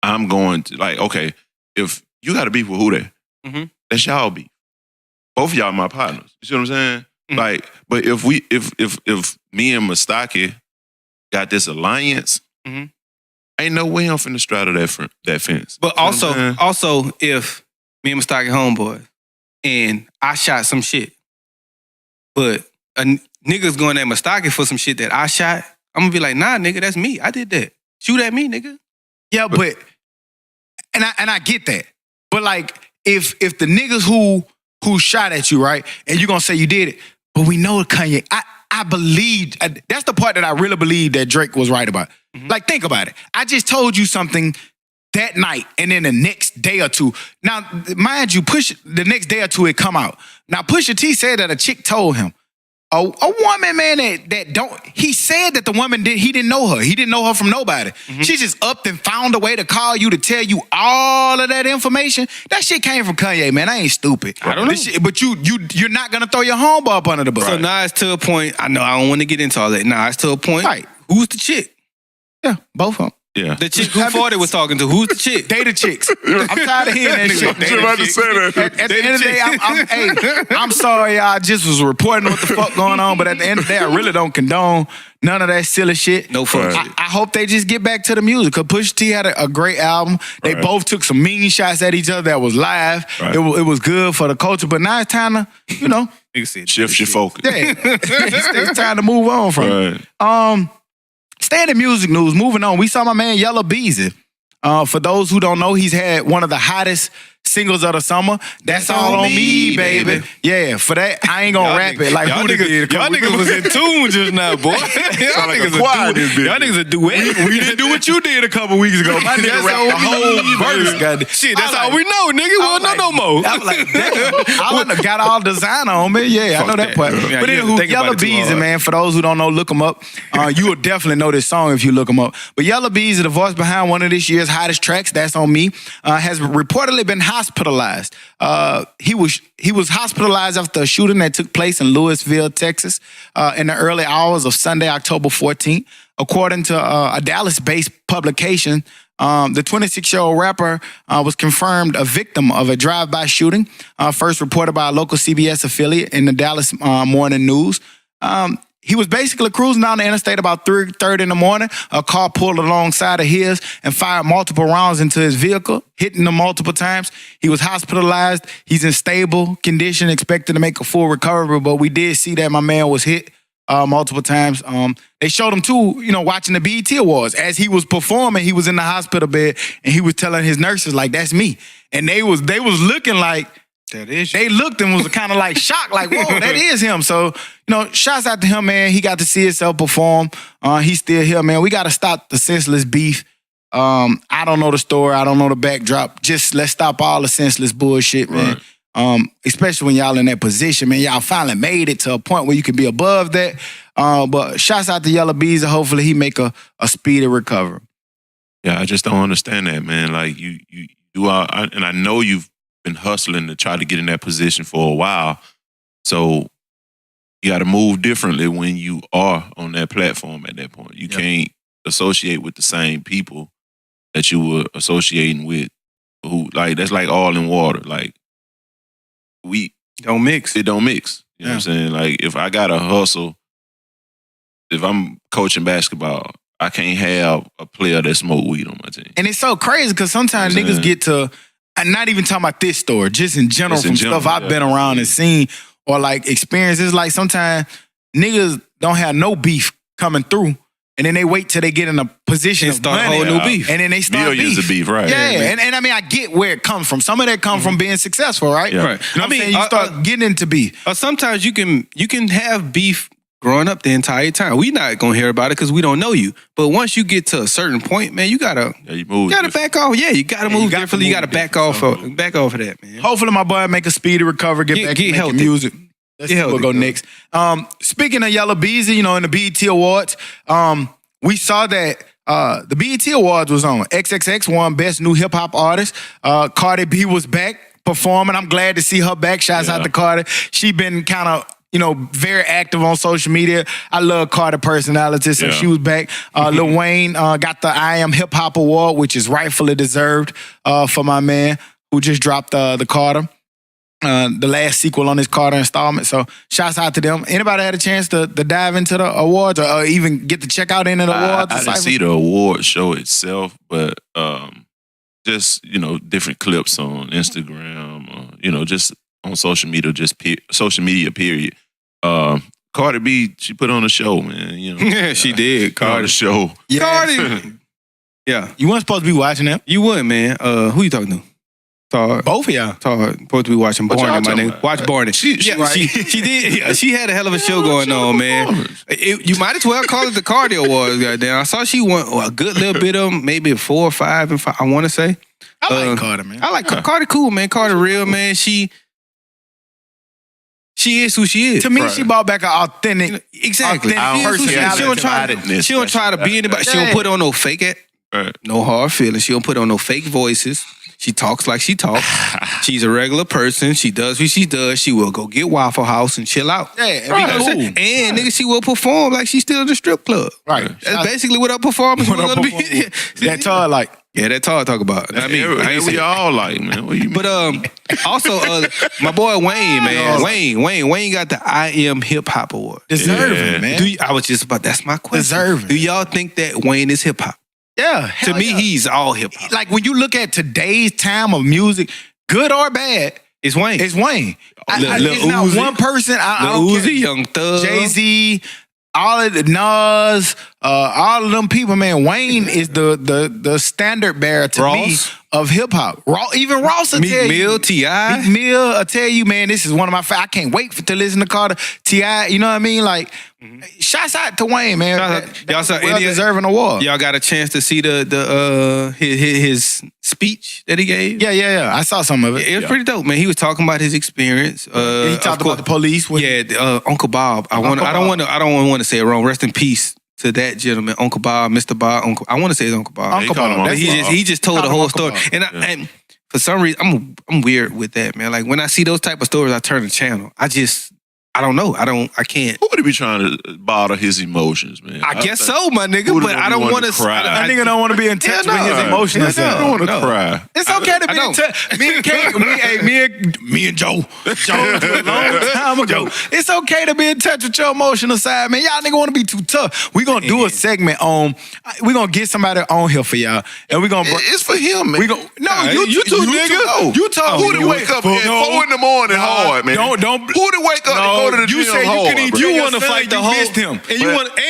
I'm going to, like, okay, if you got to beef with who there, that's y'all beef. Both of y'all my partners. You see what I'm saying? Like, but if me and Mustaki got this alliance, ain't no way I'm finna straddle that fence. But also, if me and Mustaki homeboy and I shot some shit, but a nigga's going at Mustaki for some shit that I shot, I'm gonna be like, nah, nigga, that's me. I did that. Shoot at me, nigga. Yeah, but and I get that. But like, if the niggas who shot at you, right, and you gonna say you did it, but we know Kanye, I believe, that's the part that I really believe that Drake was right about. Like, think about it. I just told you something that night, and then the next day or two. Now, mind you, the next day or two it come out. Now, Pusha T said that a chick told him. A woman, man, that don't, he said that the woman he didn't know her. He didn't know her from nobody. She just upped and found a way to call you to tell you all of that information. That shit came from Kanye, man. I ain't stupid. I don't know. But you're not gonna throw your homeboy up under the bus. So now it's to a point, I know I don't want to get into all that. Now it's to a point, right. Who's the chick? Yeah, both of them. Yeah. The chick who Forty was talking to, who's the chick? They the chicks. I'm tired of hearing that shit. I'm about to say that. At the end of the day, I'm sorry, y'all just was reporting what the fuck going on, but at the end of the day, I really don't condone none of that silly shit. No fuck shit. I hope they just get back to the music, because Pusha T had a great album. They both took some mean shots at each other that was live. It was good for the culture, but now it's time to, shift your focus. Yeah, it's time to move on from it. Staying in music news, moving on. We saw my man Yella Beezy. For those who don't know, he's had one of the hottest singles of the summer. That's all on me, baby. Yeah, for that, I ain't gonna rap it like y'all who did. Y'all niggas was in tune just now, boy. Y'all niggas a duet. We didn't do what you did a couple weeks ago. My nigga rapped the whole verse. Shit, that's all we know, nigga. We don't know no more. I was like, damn. I wouldn't have got all designer on me. Yeah, I know that part. Yeah, but anywho, Yella Beezy, man, for those who don't know, look him up. You will definitely know this song if you look him up. But Yella Beezy, the voice behind one of this year's hottest tracks, That's On Me, has reportedly been hospitalized. He was hospitalized after a shooting that took place in Louisville, Texas, in the early hours of Sunday, October 14th. According to a Dallas-based publication, the 26-year-old rapper was confirmed a victim of a drive-by shooting, first reported by a local CBS affiliate in the Dallas Morning News. He was basically cruising down the interstate about 3:30 in the morning. A car pulled alongside of his and fired multiple rounds into his vehicle, hitting him multiple times. He was hospitalized. He's in stable condition, expected to make a full recovery, but we did see that my man was hit multiple times. They showed him too, watching the BET Awards. As he was performing, he was in the hospital bed and he was telling his nurses, like, that's me. And they was looking like, that is. They looked and was kind of like shocked, like, whoa, that is him. So, shouts out to him, man. He got to see himself perform. He's still here, man. We got to stop the senseless beef. I don't know the story. I don't know the backdrop. Just let's stop all the senseless bullshit, man. Right. Especially when y'all in that position, man. Y'all finally made it to a point where you can be above that. But shouts out to Yellow Beezy. Hopefully he make a speedy recovery. Yeah, I just don't understand that, man. Like you are, and I know you've been hustling to try to get in that position for a while. So you got to move differently when you are on that platform at that point. You can't associate with the same people that you were associating with, who like that's like all in water. Like we don't mix. It don't mix. You know what I'm saying? Like if I got to hustle, if I'm coaching basketball, I can't have a player that smoke weed on my team. And it's so crazy because sometimes niggas get to, I'm not even talking about this story, just in general from stuff I've been around and seen or like experiences. Like sometimes niggas don't have no beef coming through. And then they wait till they get in a position and start a whole new beef. And then they start millions of beef, right? Yeah, and I mean, I get where it comes from. Some of that comes from being successful, right? Yeah. Right. You know what I'm saying? You start getting into beef. Sometimes you can have beef growing up the entire time. We not gonna hear about it because we don't know you. But once you get to a certain point, man, you gotta back off. Yeah, you gotta move differently. You gotta back off of that, man. Hopefully, my boy make a speedy recovery, get back to making music. Let's see what go next. Speaking of Yellow Beezy, in the BET Awards, we saw that the BET Awards was on. XXX won Best New Hip Hop Artist. Cardi B was back performing. I'm glad to see her back. Shouts out to Cardi. She been kind of very active on social media. I love Cardi personality, so she was back. Lil Wayne got the I Am Hip Hop Award, which is rightfully deserved for my man who just dropped the Carter. The last sequel on his Carter installment. So shouts out to them. Anybody had a chance to dive into the awards or even get to check out any of the awards? I didn't see the award show itself, but just, different clips on Instagram, or, just on social media, social media, period. Cardi B, she put on a show, man. Yeah, she did. Cardi show. Yeah. Cardi. Yeah. You weren't supposed to be watching that. You wouldn't, man. Who you talking to? Both of y'all. Supposed to be watching Barney, my nigga. Watch Barney. She did. Yeah, she had a hell of a show going on, man. You might as well call it the Cardi Awards, goddamn. I saw she won a good little bit of them, maybe 4 or 5, and 5, I want to say. I like Cardi, man. I like Cardi cool, man. Cardi real, man. She is who she is. To me, she brought back an authentic, exactly. personality. She don't try to be anybody. She don't put on no fake no hard feelings. She don't put on no fake voices. She talks like she talks. She's a regular person. She does what she does. She will go get Waffle House and chill out. Yeah, cool. And nigga, she will perform like she's still in the strip club. Right. That's basically what her performance was gonna be. That Todd like. Yeah, that Todd talk about. I ain't we all like, man. What you mean? But also my boy Wayne, man. Wayne got the I Am Hip Hop Award. Deserving, man. I was just about. That's my question. Deserving. Do y'all think that Wayne is hip hop? Yeah. To me, he's all hip hop. Like when you look at today's time of music, good or bad, it's Wayne. It's Wayne. It's Uzi, not one person. I don't Uzi, care. Young Thug, Jay-Z, all of the Nas, all of them people, man. Wayne is the standard bearer to me of hip hop. Even Ross will tell you. Mill, T.I. Meek Mill will tell you, man, this is one of my favorites. I can't wait to listen to Carter. T.I., you know what I mean? Like, shouts out to Wayne, man. Y'all saw well deserving award. Y'all got a chance to see his speech that he gave? Yeah. I saw some of it. It was pretty dope, man. He was talking about his experience. He talked about the police. Uncle Bob. I don't want to say it wrong. Rest in peace to that gentleman, Uncle Bob, Mr. Bob. I want to say it's Uncle Bob. Uncle Bob. He just told the whole story, and for some reason, I'm weird with that, man. Like when I see those type of stories, I turn the channel. I don't know. I can't. Who would he be trying to bother his emotions, man? I guess so, my nigga, but I don't want to cry. That nigga don't want to be in touch with his emotions. I don't want to cry. It's okay to be in touch. Me and Joe a long time ago. It's okay to be in touch with your emotional side, man. Y'all nigga want to be too tough. We gonna do a segment on. We gonna get somebody on here for y'all, and we gonna. It's for him, man. You two nigga. You talk. Who to wake up at 4 in the morning hard, man? Don't. Who to wake up and go to the you gym said hard, you couldn't bro. tell You your want to son fight the you whole missed him. and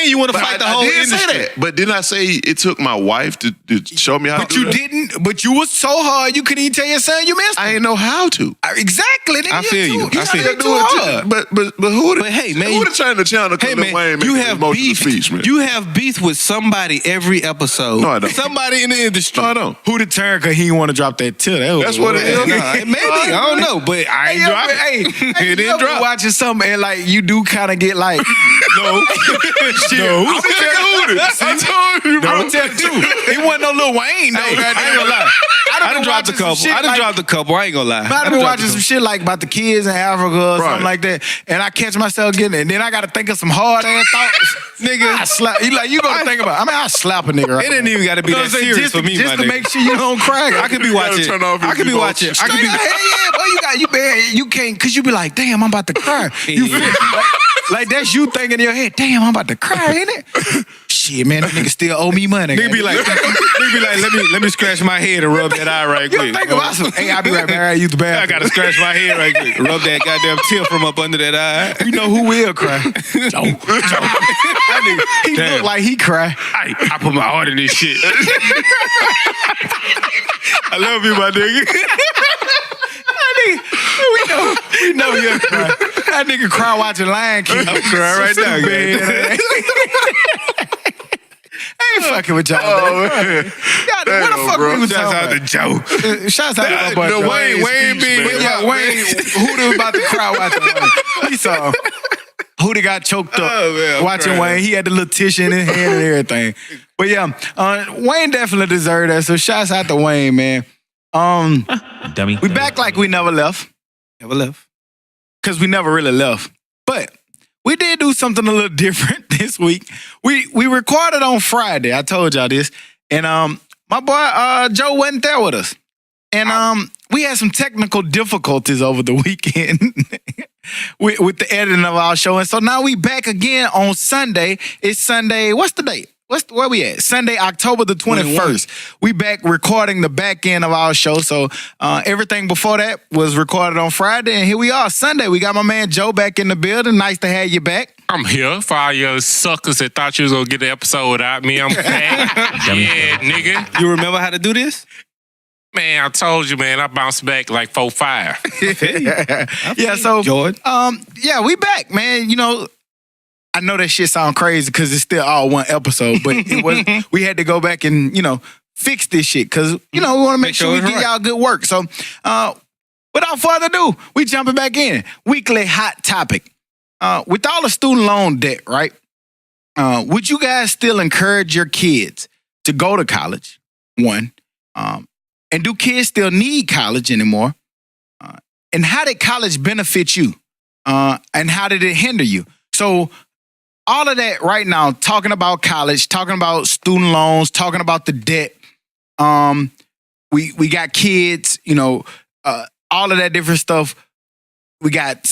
you want to fight the whole I didn't industry. say that. But didn't I say it took my wife to show me how But to do you that? didn't. But you was so hard you couldn't even tell your son you missed him. I didn't know how to. Exactly. Nigga, I feel you. I feel you. Too hard. But who the But hey, man, who the China channel? Hey man, Wayne you making have emotional beef. speech, man. You have beef with somebody every episode. No, I don't. Somebody in the industry. No, I don't. Who the turn because he didn't want to drop that till. That's what it is. Nah, maybe I don't know, but I ain't drop it. Hey, It you didn't ever drop. watching something and like you do kind of get like, no, shit. No. I'm gonna tell you. I told you, bro. I'm gonna tell you too. It wasn't no Lil Wayne though. I ain't gonna lie. I done dropped a couple. Dropped a couple. I ain't gonna lie. I've been watching some shit like about the kids in Africa or something Right. like that, and I catch myself getting it. And then I got to think of some hard ass thoughts, nigga. I slap. You gonna think about? I mean, I slap a nigga. Right It didn't even got to be now. that serious for me, just my to nigga. make sure you don't cry. I could be You gotta watching. turn off I could be your watching. emotions. I could be. Hell yeah, boy, you can't, cause you be like, damn, I'm about to cry. You feel like that's you thinking in your head, damn, I'm about to cry, ain't it? Shit, man, that nigga still owe me money. Nigga be like, let me scratch my head and rub that eye right you quick. think about some, hey, I'll be right back, I use the bathroom. I gotta scratch my head right quick. Rub that goddamn tear from up under that eye. You know who will cry? Joe. That nigga, he Damn. look like he cry. I put my heart in this shit. I love you, my nigga. We know he'll cry. That nigga cry watching Lion King. I'm crying right now, man. I ain't fucking with y'all. Oh, man. man. What the Damn, fuck bro. we was Shouts talking out to about? Joe. Shouts out to my boy. The Joe. Wayne being- speech, man. Yeah, Wayne, who was about to cry watching Wayne? He saw who they got choked up Oh, man, I'm watching crying. Wayne. He had the little tissue in his hand and everything. But yeah, Wayne definitely deserved that. So shouts out to Wayne, man. Dummy. We back like we never left. Never left. Because we never really left. But we did do something a little different this week. We recorded on Friday. I told y'all this. And my boy Joe wasn't there with us. And we had some technical difficulties over the weekend with the editing of our show. And so now we back again on Sunday. It's Sunday. What's the date? Where we at? Sunday, October the 21st. We back recording the back end of our show. So everything before that was recorded on Friday. And here we are, Sunday. We got my man Joe back in the building. Nice to have you back. I'm here for all your suckers that thought you was gonna get the episode without me. I'm back. Yeah, nigga. You remember how to do this? Man, I told you, man, I bounced back like 4-5. Yeah, so Jordan. yeah, we back, man. You know, I know that shit sound crazy because it's still all one episode, but it was we had to go back and, fix this shit because, we want to make sure we it's get right. y'all good work. So without further ado, we jumping back in. Weekly hot topic. With all the student loan debt, right? Would you guys still encourage your kids to go to college? One. And do kids still need college anymore? And how did college benefit you? And how did it hinder you? So all of that right now, talking about college, talking about student loans, talking about the debt. We got kids, all of that different stuff. We got,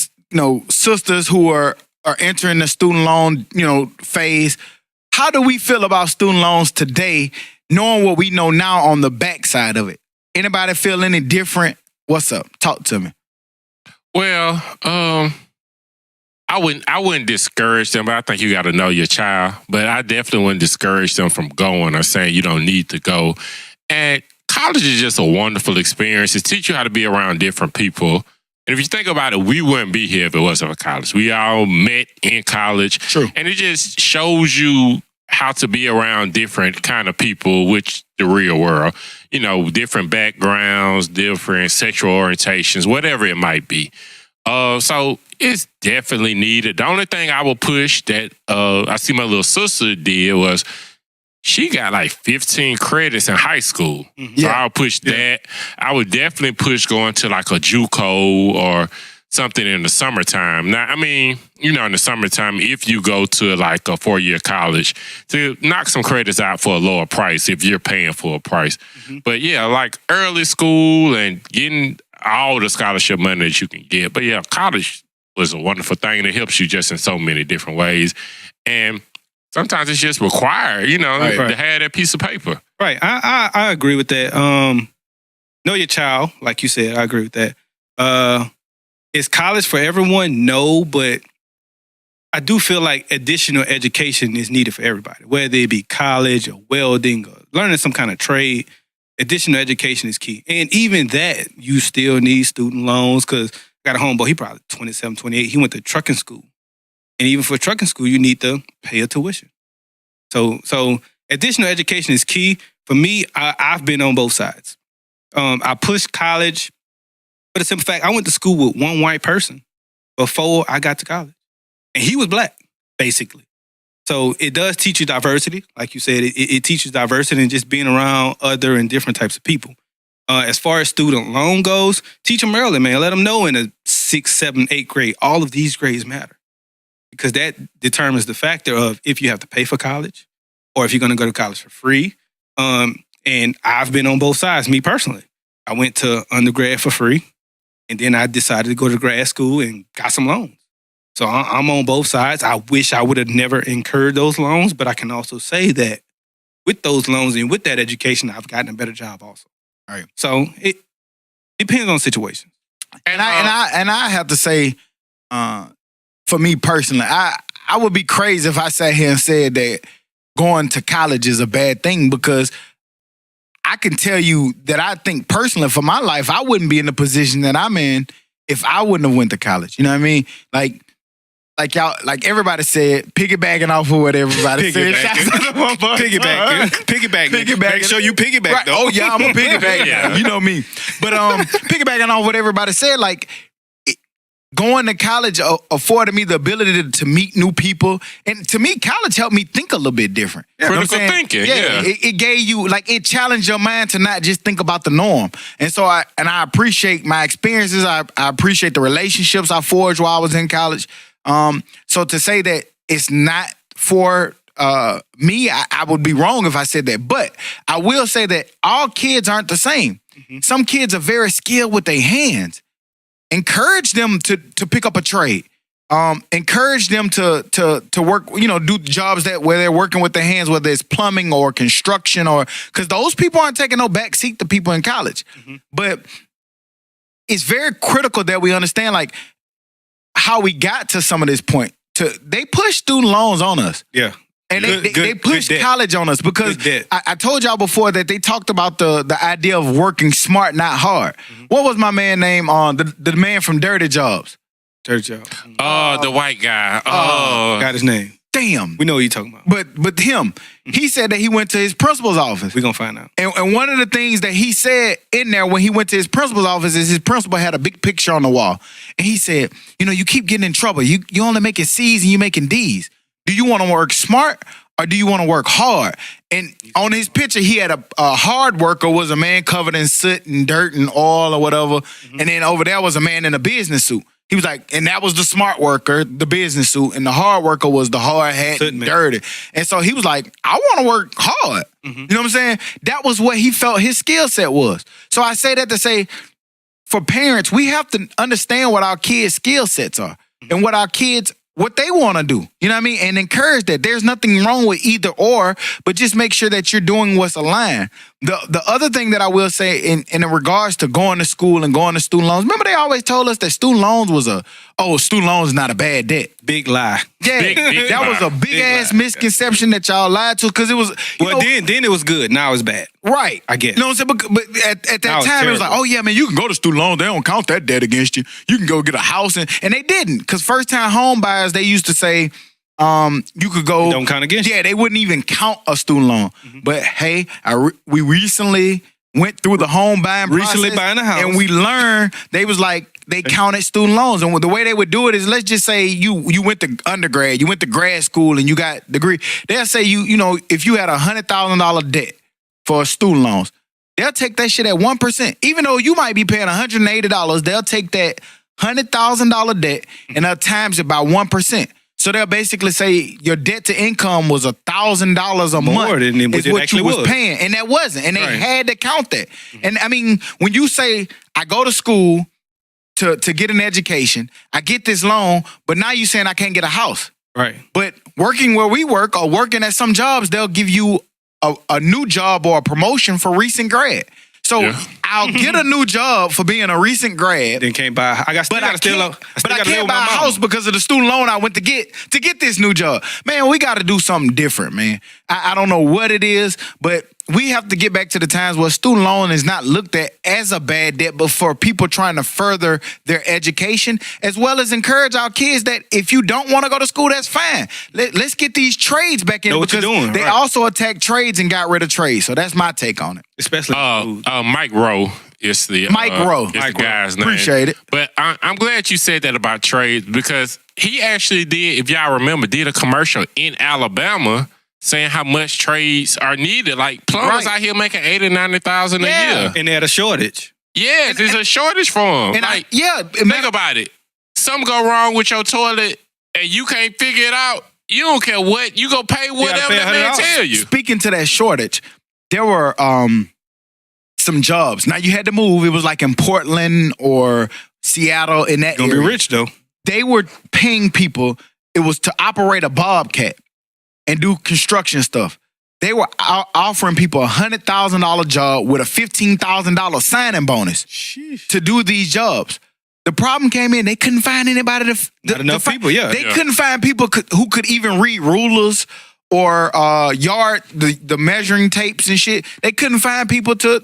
sisters who are entering the student loan, phase. How do we feel about student loans today, knowing what we know now on the backside of it? Anybody feel any different? What's up? Talk to me. Well, I wouldn't discourage them, but I think you got to know your child. But I definitely wouldn't discourage them from going or saying you don't need to go. And college is just a wonderful experience. It teaches you how to be around different people. And if you think about it, we wouldn't be here if it wasn't for college. We all met in college. True. And it just shows you how to be around different kind of people, which the real world, different backgrounds, different sexual orientations, whatever it might be. So it's definitely needed. The only thing I will push that I see my little sister did was she got like 15 credits in high school. Mm-hmm. So I'll push that. I would definitely push going to like a JUCO or something in the summertime. Now, I mean, in the summertime, if you go to like a 4-year college, to knock some credits out for a lower price if you're paying for a price. Mm-hmm. But yeah, like early school and getting all the scholarship money that you can get. But yeah, college was a wonderful thing and it helps you just in so many different ways. And sometimes it's just required, to have that piece of paper. Right. I agree with that. Know your child, like you said. I agree with that. Is college for everyone? No, but I do feel like additional education is needed for everybody, whether it be college or welding or learning some kind of trade. Additional education is key. And even that, you still need student loans because I got a homeboy, he probably 27, 28. He went to trucking school. And even for trucking school, you need to pay a tuition. So additional education is key. For me, I've been on both sides. I pushed college for the simple fact I went to school with one white person before I got to college. And he was black, basically. So it does teach you diversity. Like you said, it teaches diversity and just being around other and different types of people. As far as student loan goes, teach them early, man. Let them know in the 6th, 7th, 8th grade, all of these grades matter. Because that determines the factor of if you have to pay for college or if you're going to go to college for free. And I've been on both sides, me personally. I went to undergrad for free, and then I decided to go to grad school and got some loans. So I'm on both sides. I wish I would have never incurred those loans, but I can also say that with those loans and with that education, I've gotten a better job also. All right. So it depends on situations. And I have to say, for me personally, I would be crazy if I sat here and said that going to college is a bad thing, because I can tell you that I think personally for my life, I wouldn't be in the position that I'm in if I wouldn't have went to college. You know what I mean? Like y'all, like everybody said, piggybacking off of what everybody said. Piggyback. Make sure you piggyback, Right. though. Oh yeah, I'm a piggyback. Yeah. You know me. But piggybacking off what everybody said, like going to college afforded me the ability to meet new people, and to me, college helped me think a little bit different. You know what I'm Critical saying? thinking, yeah. It gave you, like, it challenged your mind to not just think about the norm. And so I appreciate my experiences. I appreciate the relationships I forged while I was in college. So to say that it's not for me, I would be wrong if I said that. But I will say that all kids aren't the same. Mm-hmm. Some kids are very skilled with their hands. Encourage them to pick up a trade. Encourage them to work, do jobs where they're working with their hands, whether it's plumbing or construction, or because those people aren't taking no back seat to people in college. Mm-hmm. But it's very critical that we understand, like, how we got to some of this point. They push student loans on us. Yeah. And they push college on us because I told y'all before that they talked about the idea of working smart, not hard. Mm-hmm. What was my man name on the man from Dirty Jobs? Dirty Jobs. Oh, the white guy. Got his name. Damn. We know what you're talking about. But him, he said that he went to his principal's office. We're going to find out. And one of the things that he said in there when he went to his principal's office is his principal had a big picture on the wall. And he said, you keep getting in trouble. You only making C's and you making D's. Do you want to work smart or do you want to work hard? And on his picture, he had a hard worker was a man covered in soot and dirt and oil or whatever. Mm-hmm. And then over there was a man in a business suit. He was like, and that was the smart worker, the business suit, and the hard worker was the hard hat and dirty. And so he was like, I want to work hard. Mm-hmm. You know what I'm saying? That was what he felt his skill set was. So I say that to say, for parents, we have to understand what our kids' skill sets are and what they want to do. You know what I mean? And encourage that. There's nothing wrong with either or, but just make sure that you're doing what's aligned. The other thing that I will say in regards to going to school and going to student loans, remember they always told us that student loans student loans is not a bad debt. Big lie. Yeah, Big that was a big ass misconception that y'all lied to, because it was. Then it was good. Now it's bad. Right. I get it. You know what I'm saying? But at that time, it was like, oh yeah, man, you can go to student loans. They don't count that debt against you. You can go get a house. And they didn't, because first time home buyers, they used to say, you could go. It don't count against you. Yeah, they wouldn't even count a student loan. Mm-hmm. But hey, we recently went through the home buying process. Buying a house. And we learned they was like, they counted student loans. And the way they would do it is, let's just say you went to undergrad, you went to grad school and you got a degree. They'll say if you had $100,000 debt for student loans, they'll take that shit at 1%. Even though you might be paying $180, they'll take that $100,000 debt and they'll times it by 1%. So they'll basically say your debt to income was $1,000 a month is what you was paying. And that wasn't. And they had to count that. And I mean, when you say, I go to school to get an education, I get this loan, but now you saying I can't get a house. Right. But working where we work or working at some jobs, they'll give you a new job or a promotion for recent grad. So I'll get a new job for being a recent grad. Then can't buy. I can't buy a house because of the student loan I went to get this new job. Man, we got to do something different, man. I don't know what it is, but we have to get back to the times where student loan is not looked at as a bad debt, but for people trying to further their education, as well as encourage our kids that if you don't want to go to school, that's fine. Let's get these trades back in because they also attacked trades and got rid of trades. So that's my take on it. Especially Mike Rowe is the guy's name. Appreciate it. But I'm glad you said that about trades because he actually did, if y'all remember, did a commercial in Alabama saying how much trades are needed. Like plumbers out here making $80,000-$90,000 a year. And they had a shortage. Yes, there's a shortage for them. And think about it. Something go wrong with your toilet and you can't figure it out. You don't care what. You go pay whatever that man tell you. Speaking to that shortage, there were some jobs. Now you had to move. It was like in Portland or Seattle in that area. Gonna be rich though. They were paying people. It was to operate a bobcat and do construction stuff. They were offering people a $100,000 job with a $15,000 signing bonus to do these jobs. The problem came in, they couldn't find anybody. Not enough people, They couldn't find people who could even read rulers or the measuring tapes and shit. They couldn't find people to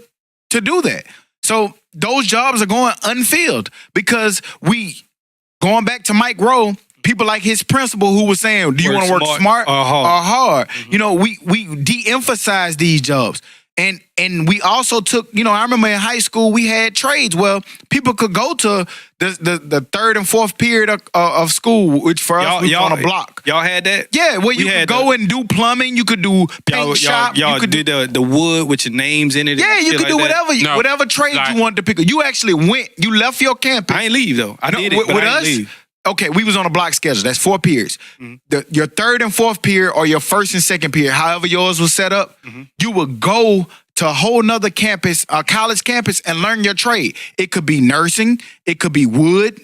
do that. So those jobs are going unfilled because going back to Mike Rowe, people like his principal who was saying, do you want to work smart or hard? Mm-hmm. You know, we de-emphasize these jobs. And we also took, I remember in high school we had trades. Well, people could go to the third and fourth period of school, which for us was on a block. Y'all had that? Yeah, where you could go and do plumbing, you could do paint shop. Y'all you could did the wood with your names in it. Yeah, you could do whatever trade you wanted to pick up. You actually you left your campus. I ain't leave though. I did it, but with I us. ain't leave. Okay, we was on a block schedule. That's 4 periods. Mm-hmm. Your third and fourth period or your first and second period, however yours was set up, you would go to a whole nother campus, a college campus, and learn your trade. It could be nursing. It could be wood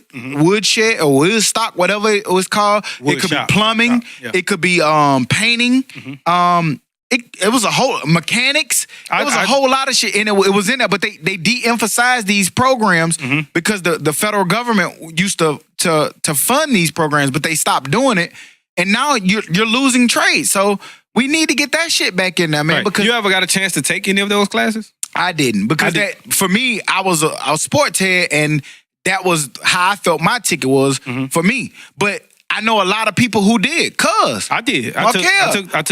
shed or wood stock, whatever it was called. It could be plumbing. Yeah. It could be painting. It was a whole mechanics. It was a whole lot of shit, and it was in there. But they de-emphasized these programs because the federal government used to fund these programs, but they stopped doing it, and now you're losing trade. So we need to get that shit back in there, man. Right. Because you ever got a chance to take any of those classes? I didn't because for me, I was a sports head, and that was how I felt my ticket was for me, but. I know a lot of people who did, cuz. I did. I took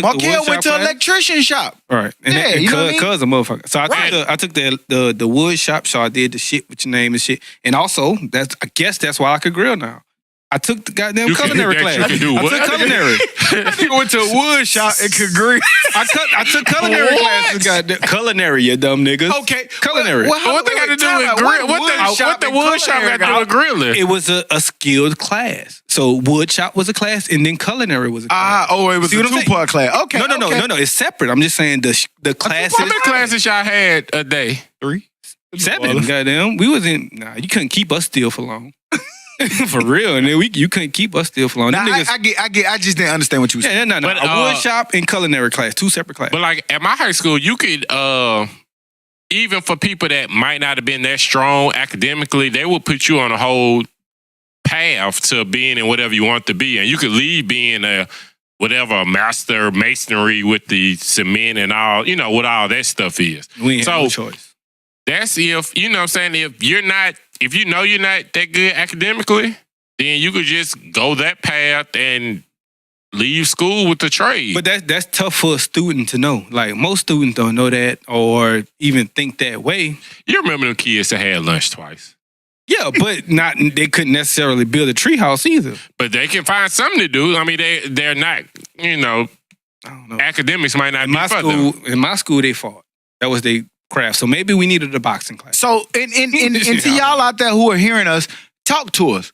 Markel went to an electrician shop. Right. And cuz a motherfucker. So I took the wood shop, so I did the shit with your name and shit. And also, I guess that's why I could grill now. I took the goddamn culinary class. I took culinary. I went to a wood shop and could grill. I took culinary classes. Goddamn culinary, you dumb niggas. Okay, culinary. What they got to do with grill? What the wood shop got to do with grilling? It was a skilled class. So wood shop was a class, and then culinary was a class. It was a 2-part class. Okay. No. It's separate. I'm just saying the classes. How many classes y'all had a day? 3, 7. Goddamn, we wasn't. Nah, you couldn't keep us still for long. For real, and then you couldn't keep us still for long. Nah, I just didn't understand what you were saying. No. But, a wood shop and culinary class, 2 separate classes. But like at my high school, you could even for people that might not have been that strong academically, they would put you on a whole path to being in whatever you want to be, and you could leave being a master masonry with the cement and all, what all that stuff is. We ain't have no choice. That's if you're not that good academically, then you could just go that path and leave school with the trade. But that's tough for a student to know. Like most students don't know that or even think that way. You remember them kids that had lunch twice? Yeah, but they couldn't necessarily build a treehouse either. But they can find something to do. I mean, they're not, I don't know. Academics might not be for them. In my school, they fought. That was their craft. So maybe we needed a boxing class. So, and to y'all out there who are hearing us, talk to us.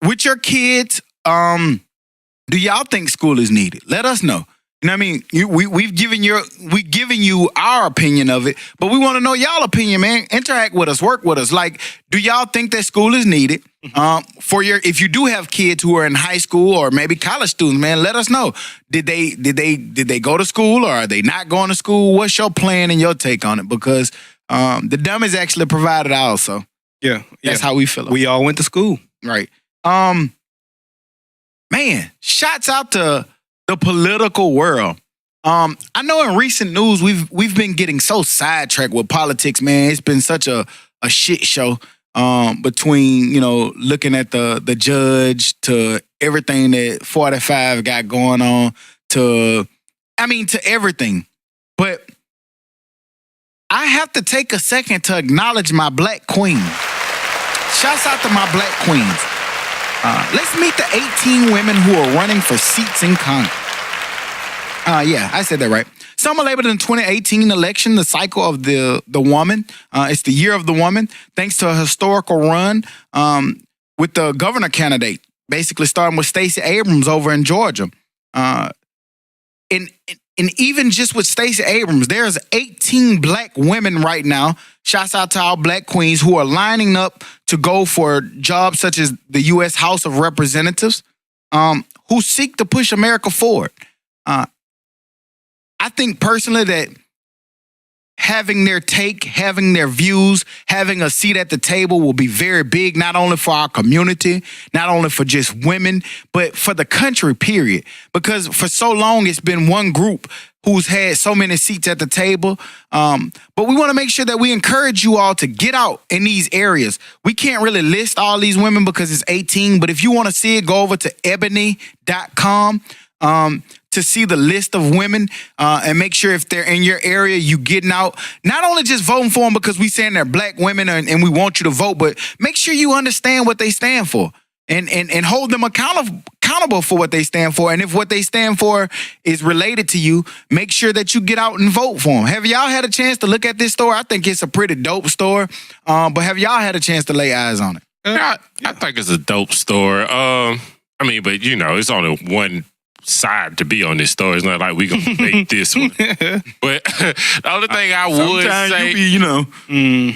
With your kids, do y'all think school is needed? Let us know. You know what I mean? We've given you our opinion of it, but we want to know y'all opinion, man. Interact with us, work with us. Like, do y'all think that school is needed? If you do have kids who are in high school or maybe college students, man, let us know. Did they go to school or are they not going to school? What's your plan and your take on it? Because the Dummies actually provided ours, so that's how we feel. We all went to school, right? Man, shouts out to the political world. I know in recent news we've been getting so sidetracked with politics, man. It's been such a shit show between, looking at the judge to everything that 45 got going on to everything. But I have to take a second to acknowledge my black queen. Shouts out to my black queens. Let's meet the 18 women who are running for seats in Congress. I said that right. Some are labeled in the 2018 election the cycle of the woman. It's the year of the woman, thanks to a historical run with the governor candidate, basically starting with Stacey Abrams over in Georgia. And even just with Stacey Abrams, there's 18 black women right now. Shouts out to our black queens who are lining up to go for jobs such as the U.S. House of Representatives, who seek to push America forward. I think personally that having their take, having their views, having a seat at the table will be very big, not only for our community, not only for just women, but for the country, period. Because for so long, it's been one group who's had so many seats at the table. But we want to make sure that we encourage you all to get out in these areas. We can't really list all these women because it's 18, but if you want to see it, go over to ebony.com. To see the list of women and make sure if they're in your area, you getting out. Not only just voting for them because we saying they're black women and we want you to vote, but make sure you understand what they stand for and hold them accountable for what they stand for. And if what they stand for is related to you, make sure that you get out and vote for them. Have y'all had a chance to look at this store? I think it's a pretty dope store, but have y'all had a chance to lay eyes on it? I think it's a dope store. But it's only one side to be on this story. It's not like we gonna make this one. But the only thing I would say,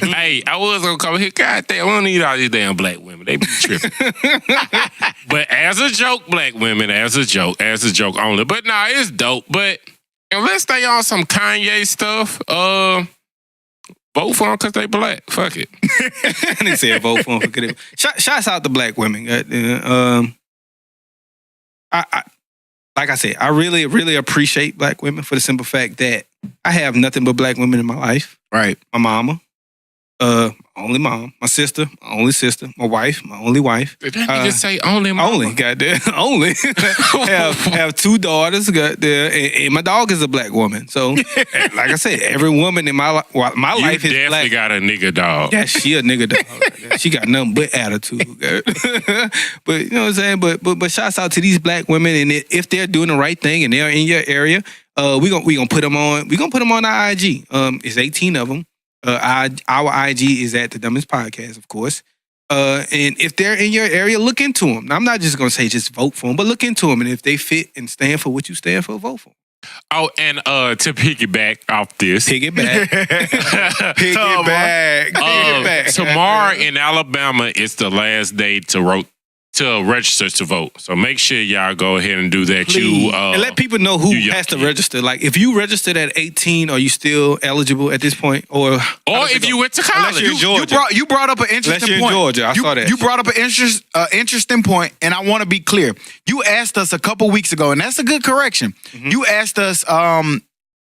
hey, I was gonna come here. God damn, we don't need all these damn black women. They be tripping. But as a joke, black women, as a joke only. But nah, it's dope. But let's stay on some Kanye stuff. Vote for them because they black. Fuck it. They said vote for them because they. Shouts out to black women. Like I said, I really, really appreciate black women for the simple fact that I have nothing but black women in my life. Right. My mama, only mom. My sister, my only sister. My wife, my only wife. Did that nigga say only mama? Only, goddamn. Only. have two daughters, goddamn, and my dog is a black woman. So, like I said, every woman in my life is black. You definitely got a nigga dog. Yeah, she a nigga dog. She got nothing but attitude. But you know what I'm saying? But shouts out to these black women, and if they're doing the right thing and they're in your area, we gonna put them on. We gonna put them on our IG. It's 18 of them. Our IG is at the Dummies Podcast, of course. And if they're in your area, look into them. Now, I'm not just gonna say just vote for them, but look into them, and if they fit and stand for what you stand for, vote for them. Oh, and to piggyback off this. Piggyback. Tomorrow in Alabama, it's the last day to register to vote. So make sure y'all go ahead and do that. Please. And let people know who has to register. Like, if you registered at 18, are you still eligible at this point? Or if you went to college. You brought up an interesting point. Georgia. I saw that. You brought up an interesting point, and I want to be clear. You asked us a couple weeks ago, and that's a good correction. Mm-hmm. You asked us,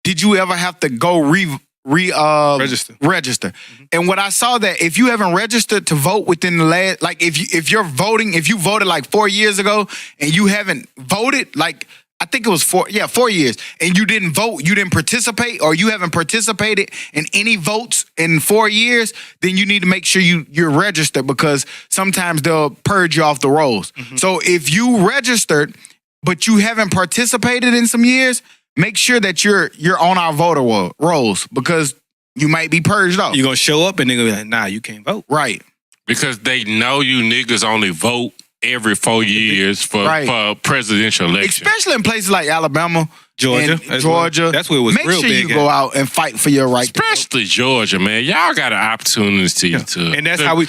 did you ever have to go register? Mm-hmm. And what I saw that if you haven't registered to vote within the last, like if you voted like 4 years ago and you haven't voted, like I think it was 4 years, and you didn't vote, you didn't participate, or you haven't participated in any votes in 4 years, then you need to make sure you're registered, because sometimes they'll purge you off the rolls. Mm-hmm. So if you registered but you haven't participated in some years, make sure that you're on our voter rolls, because you might be purged off. You're going to show up and they're going to be like, nah, you can't vote. Right. Because they know you niggas only vote every 4 years for presidential election. Especially in places like Alabama, Georgia. Georgia. That's where it was Make real sure big you go out and fight for your right. Especially Georgia, man. Y'all got an opportunity to. And that's how we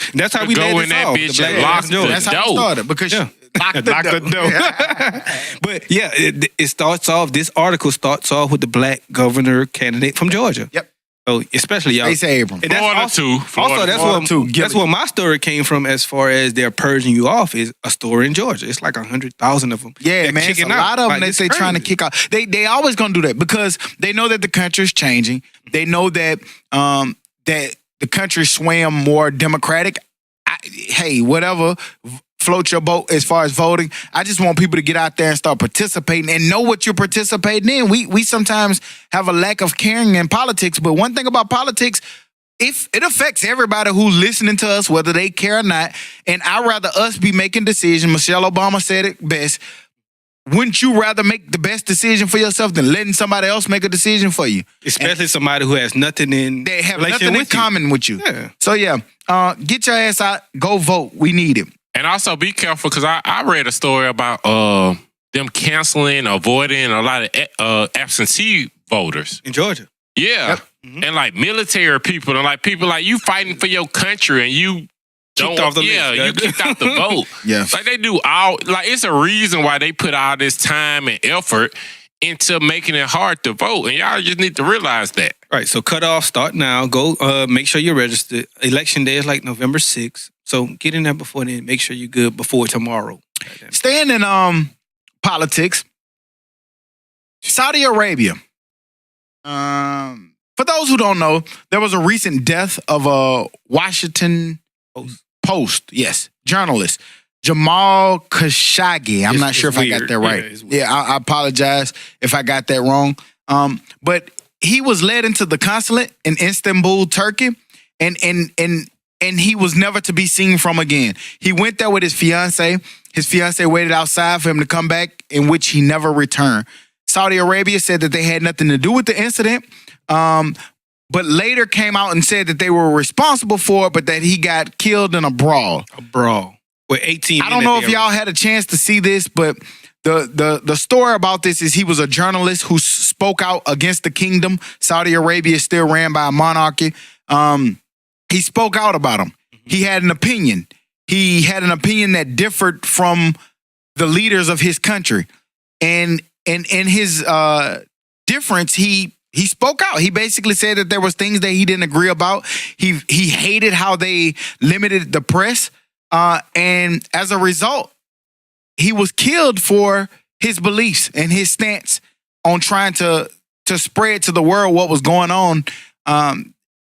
go led in this that off, bitch the and Black lock Lives the Matter. That's how it dope. started because Yeah. lock the door. But yeah, it starts off. This article starts off with the black governor candidate from Georgia. Yep. So especially y'all. Stacey Abrams. And that's Florida also, too. also, that's Florida too. that's where my story came from. As far as they're purging you off, is a store in Georgia. It's like 100,000 of them. Yeah, They're man. It's a kicking out. lot of them Like, that it's they trying to crazy. kick out. They always gonna do that because they know that the country's changing. They know that that the country's swaying more democratic. Hey, whatever. Float your boat as far as voting. I just want people to get out there and start participating and know what you're participating in. We sometimes have a lack of caring in politics, but one thing about politics, if it affects everybody who's listening to us, whether they care or not, and I'd rather us be making decisions. Michelle Obama said it best. Wouldn't you rather make the best decision for yourself than letting somebody else make a decision for you? Especially somebody who has nothing in They have relation nothing in with you. common with you. Yeah. So yeah, get your ass out, go vote. We need it. And also be careful because I read a story about them canceling, avoiding a lot of absentee voters. in Georgia. Yeah. Mhm. And like military people and like people like you fighting for your country and you Kicked don't off the yeah, list. you kicked out the vote. Yeah. Like they do all like it's a reason why they put all this time and effort into making it hard to vote. And y'all just need to realize that. Right. So cut off. Start now. Go. Make sure you're registered. Election day is like November 6th. So get in there before then. Make sure you're good before tomorrow. Staying in politics, Saudi Arabia. For those who don't know, there was a recent death of a Washington Post, yes, journalist, Jamal Khashoggi. I'm It's- not sure it's if I got weird. that right. Yeah, it's weird. I apologize if I got that wrong. But he was led into the consulate in Istanbul, Turkey, and he was never to be seen from again. He went there with his fiance. His fiance waited outside for him to come back, in which he never returned. Saudi Arabia said that they had nothing to do with the incident, but later came out and said that they were responsible for it, but that he got killed in a brawl. A brawl with 18. I don't know if y'all had a chance to see this, but the story about this is he was a journalist who spoke out against the kingdom. Saudi Arabia is still ran by a monarchy. He spoke out about him. He had an opinion. He had an opinion that differed from the leaders of his country. And in his difference, he spoke out. He basically said that there was things that he didn't agree about. He hated how they limited the press. And as a result, he was killed for his beliefs and his stance on trying to spread to the world what was going on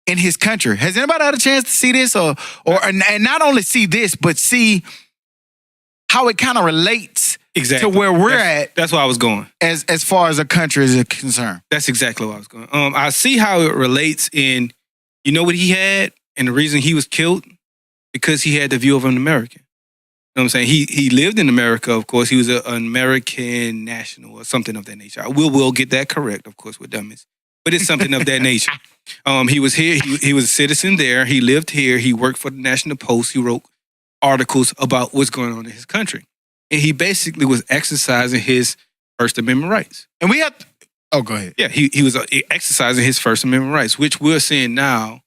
in his country. Has anybody had a chance to see this, or and not only see this, but see how it kind of relates exactly to where we're at That's where I was going. as far as a country is concerned? That's exactly where I was going. I see how it relates in. You know what he had, and the reason he was killed because he had the view of an American. You know what I'm saying? He lived in America, of course. He was an American national or something of that nature. I will get that correct, of course, with dummies. But it's something of that nature. He was here. He was a citizen there. He lived here. He worked for the National Post. He wrote articles about what's going on in his country. And he basically was exercising his First Amendment rights. And we have oh, go ahead. Yeah, he was exercising his First Amendment rights, which we're seeing now.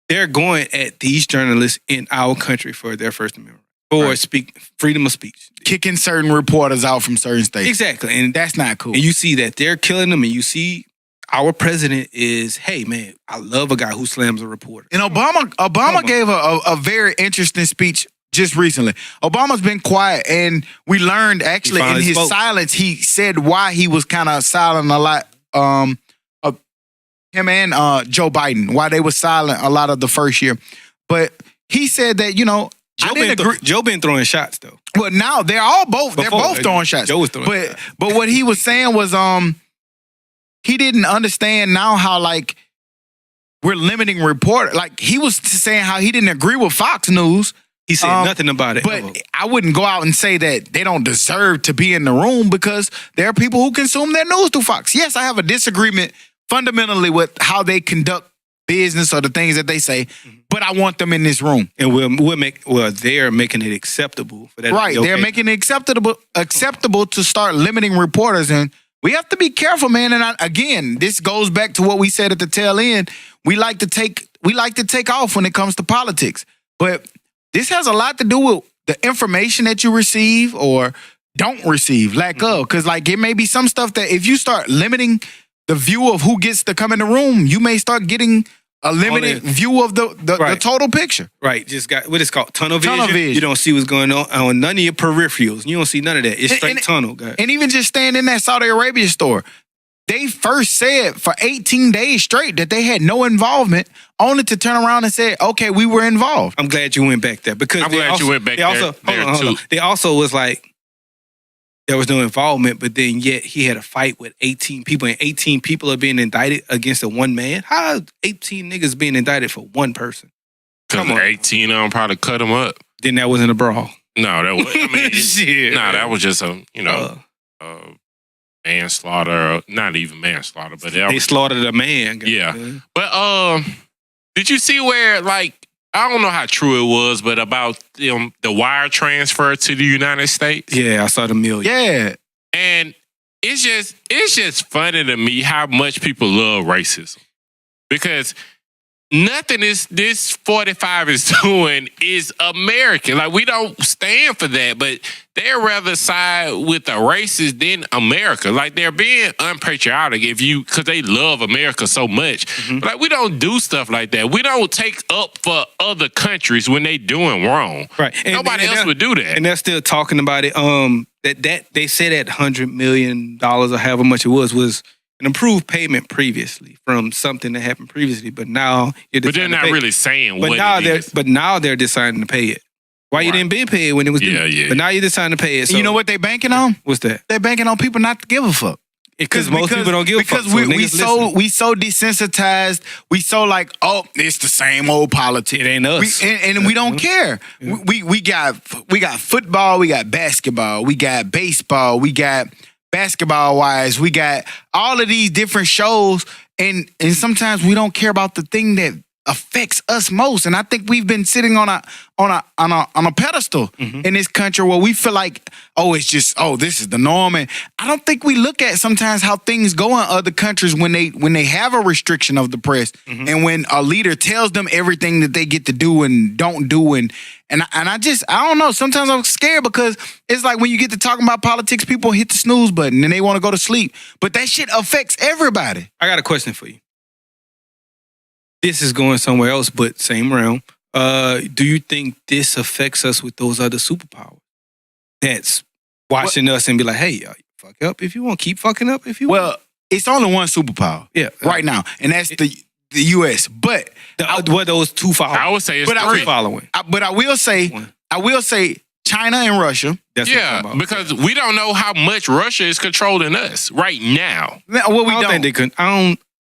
They're going at these journalists in our country for their First Amendment rights, for freedom of speech. Kicking certain reporters out from certain states. Exactly. And That's not cool. And you see that they're killing them, and you see our president is, hey, man, I love a guy who slams a reporter. And Obama gave a very interesting speech just recently. Obama's been quiet, and we learned actually in finally his spoke. silence, he said why he was kind of silent a lot. Him and Joe Biden, why they were silent a lot of the first year. But he said that, I didn't agree. Joe been throwing shots, though. Well, now they're both throwing shots. Joe was throwing shots. But what he was saying was he didn't understand now how like we're limiting reporters. Like he was saying how he didn't agree with Fox News. He said nothing about it. But I wouldn't go out and say that they don't deserve to be in the room because there are people who consume their news through Fox. Yes, I have a disagreement fundamentally with how they conduct business or the things that they say, but I want them in this room. And they're making it acceptable for that. Right. They're making it acceptable to start limiting reporters. And we have to be careful, man. And again, this goes back to what we said at the tail end. We like to take off when it comes to politics, but this has a lot to do with the information that you receive or don't receive, lack of. Because like it may be some stuff that if you start limiting the view of who gets to come in the room, you may start getting a limited view of the total picture. Right. Just got what it's called tunnel vision. You don't see what's going on none of your peripherals. You don't see none of that. It's straight tunnel. And even just staying in that Saudi Arabia store, they first said for 18 days straight that they had no involvement, only to turn around and say, okay, we were involved. I'm glad you went back there because they also was like, there was no involvement, but then yet he had a fight with 18 people, and 18 people are being indicted against a one man. How are 18 niggas being indicted for one person? Because 18 of them probably cut him up. Then that wasn't a brawl. No, that was. I mean, shit. Nah, that was just a manslaughter. Not even manslaughter, but they slaughtered a man. Yeah, but did you see where like? I don't know how true it was, but about the wire transfer to the United States. Yeah, I saw the million. Yeah. And it's just funny to me how much people love racism. Because nothing this 45 is doing is American. Like, we don't stand for that, but they'd rather side with the racist than America. Like, they're being unpatriotic because they love America so much. Mm-hmm. Like, we don't do stuff like that. We don't take up for other countries when they doing wrong. Right. Nobody else would do that. And they're still talking about it. That they said that $100 million or however much it was an improved payment previously from something that happened previously, but now they're not really saying what it is. But now they're deciding to pay it. Why you didn't been paid when it was due? Yeah. But now you're deciding to pay it. So, you know what they banking on? What's that? They're banking on people not to give a fuck. Because most people don't give a fuck. Because we so desensitized. We so like, oh, it's the same old politics. It ain't us. And we don't care. Yeah. We got football. We got basketball. We got baseball. We got basketball wise. We got all of these different shows. And sometimes we don't care about the thing that affects us most. And I think we've been sitting on a pedestal in this country where we feel like, this is the norm. And I don't think we look at sometimes how things go in other countries when they have a restriction of the press and when a leader tells them everything that they get to do and don't do. And I don't know. Sometimes I'm scared because it's like when you get to talking about politics, people hit the snooze button and they want to go to sleep. But that shit affects everybody. I got a question for you. This is going somewhere else, but same realm. Do you think this affects us with those other superpowers that's watching us and be like, hey, y'all, fuck up if you want, keep fucking up if you want? Well, it's only one superpower right now, and that's the U.S. But what those two following? I would say it's three following. But I will say China and Russia. That's because we don't know how much Russia is controlling us right now. Well, we don't. Think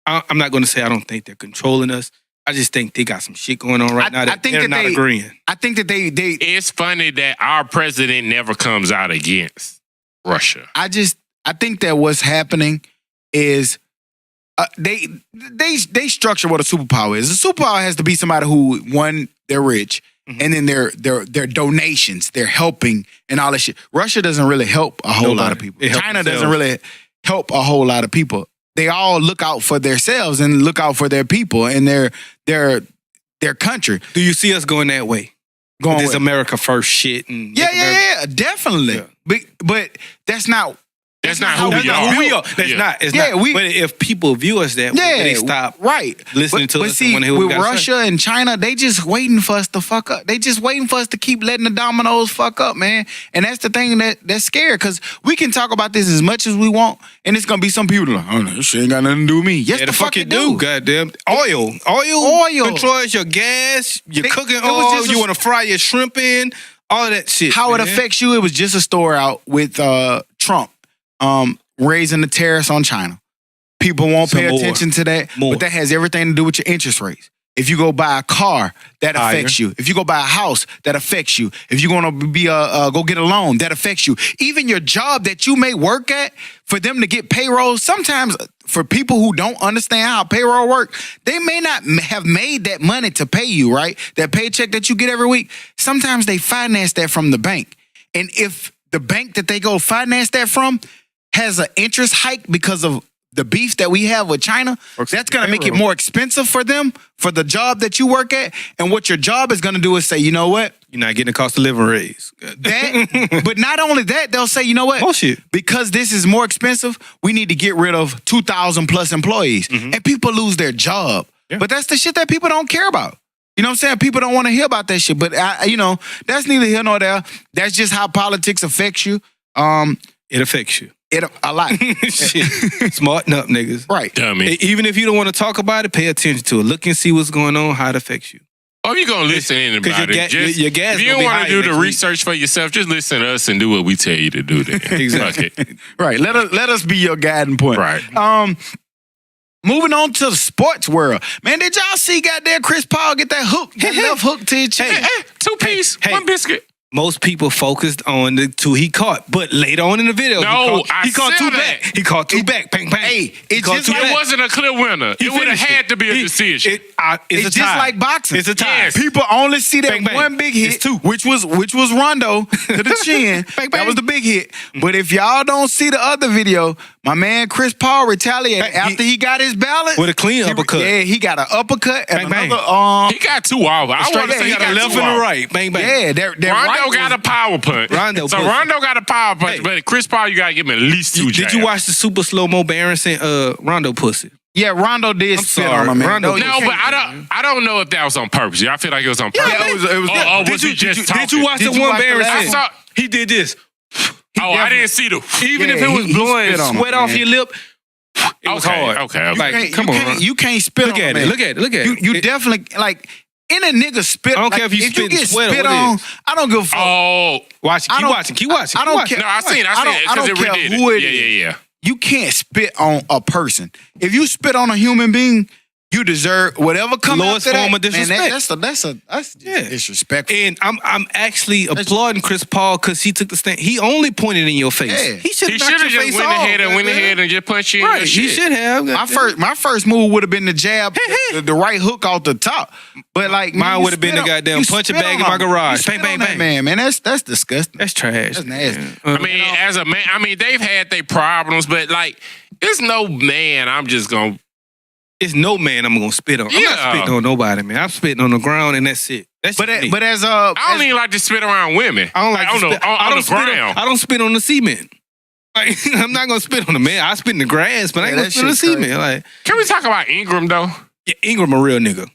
I'm not going to say I don't think they're controlling us. I just think they got some shit going on right now that they're not agreeing. I think that they. It's funny that our president never comes out against Russia. I think that what's happening is they structure what a superpower is. A superpower has to be somebody who, one, they're rich, and then their donations, they're helping and all that shit. Russia doesn't really help a whole lot of people. China doesn't really help a whole lot of people. They all look out for themselves and look out for their people and their country. Do you see us going that way? Going this America first shit and definitely. Yeah. But that's not who we are. That's not. It's not. But if people view us that way, they stop listening to us. But see, with Russia and China, they just waiting for us to fuck up. They just waiting for us to keep letting the dominoes fuck up, man. And that's the thing that's scary, because we can talk about this as much as we want, and it's going to be some people like, oh, no, this shit ain't got nothing to do with me. Yes, the fuck it do. Goddamn. Oil controls your gas, your cooking oil, you want to fry your shrimp in, all of that shit. How it affects you, it was just a story out with Trump. Raising the tariffs on China. People won't pay attention to that, but that has everything to do with your interest rates. If you go buy a car, that affects you. If you go buy a house, that affects you. If you're going to be go get a loan, that affects you. Even your job that you may work at, for them to get payroll, sometimes for people who don't understand how payroll works, they may not have made that money to pay you, right? That paycheck that you get every week. Sometimes they finance that from the bank. And if the bank that they go finance that from has an interest hike because of the beef that we have with China, that's going to make it more expensive for them, for the job that you work at. And what your job is going to do is say, you know what? You're not getting a cost of living raise. That, but not only that, they'll say, you know what? Bullshit. Because this is more expensive, we need to get rid of 2,000 plus employees. And people lose their job. Yeah. But that's the shit that people don't care about. You know what I'm saying? People don't want to hear about that shit. But, that's neither here nor there. That's just how politics affects you. It affects you. A lot. Shit. Smarten up, niggas. Right. Dummy. Even if you don't want to talk about it, pay attention to it. Look and see what's going on, how it affects you. Oh, you're going to listen to anybody. Your gas if you don't want to do the research for yourself, just listen to us and do what we tell you to do then. Exactly. Right. Let us be your guiding point. Right. Moving on to the sports world. Man, did y'all see goddamn Chris Paul get that hook, that left hook to his chin? Two piece, one biscuit. Most people focused on the two he caught, but later on in the video, he caught two back. He caught two back. Bang, bang. Hey, It wasn't a clear winner. It would have had to be a decision. It's just like boxing. It's a tie. Yes. People only see that Bang, bang. one big hit, It's two. which was Rondo to the chin. Bang, That bang. was the big hit. But if y'all don't see the other video, my man Chris Paul retaliated after he got his balance With a clean uppercut. Yeah, he got an uppercut and Bang, bang. another. He got two off. I want to say He got a left two and a off. right. Bang, bang. Yeah, that Rondo right got a power punch. Rondo so pussy. Rondo got a power punch, Hey. but Chris Paul, you got to give him at least two jabs. Did you watch the super slow-mo Barrington Rondo pussy? Yeah, Rondo did I'm spit sorry, on him. Man. Rondo- No, but I don't know if that was on purpose. I feel like it was on purpose. Yeah, it was. Or was he just talking? Did you watch Did the you one watch the Barrington? last I saw. He did this. I didn't see the. Even Yeah, if it was he blowing spit on him, sweat off man. your lip, it was hard. Okay. Like, come on. You can't spit Look on at him, it. man. Look at it. Look at it. You definitely like in a nigga spit. I don't care like, if you you spitting get sweat or spit what it on. is. I don't give a fuck. Oh, Watch it. I Keep don't- watching. Keep watching. I Keep don't watching. care. no, I seen it I because don't it care redid who it it. is. Yeah. You can't spit on a person. If you spit on a human being, you deserve whatever comes Lowest after that. form of disrespect. Man, that's disrespectful. And I'm actually applauding Chris Paul because he took the stand. He only pointed in your face. Yeah. He should He have should have just went ahead and just punched you in Right. your He shit. should have. My first move would have been the jab, the right hook off the top. But like Mine you would have been spit the on- goddamn you punch a spit bag on in my him. garage. You spit Bang, on bang, that man. That's disgusting. That's trash. That's nasty. Yeah. I mean, as a man, they've had their problems, but like, there's no man. I'm just gonna. It's no man I'm gonna spit on. I'm Yeah. not spitting on nobody, man. I'm spitting on the ground and that's it. That's But just me. as I don't even like to spit around women. I don't like to on spit. the I on don't the spit ground. I don't spit on the cement. Like, I'm not gonna spit on the man. I spit in the grass, but I ain't Yeah, gonna that spit on the shit's crazy. cement. Like, Can we talk about Ingram though? yeah, Ingram a real nigga.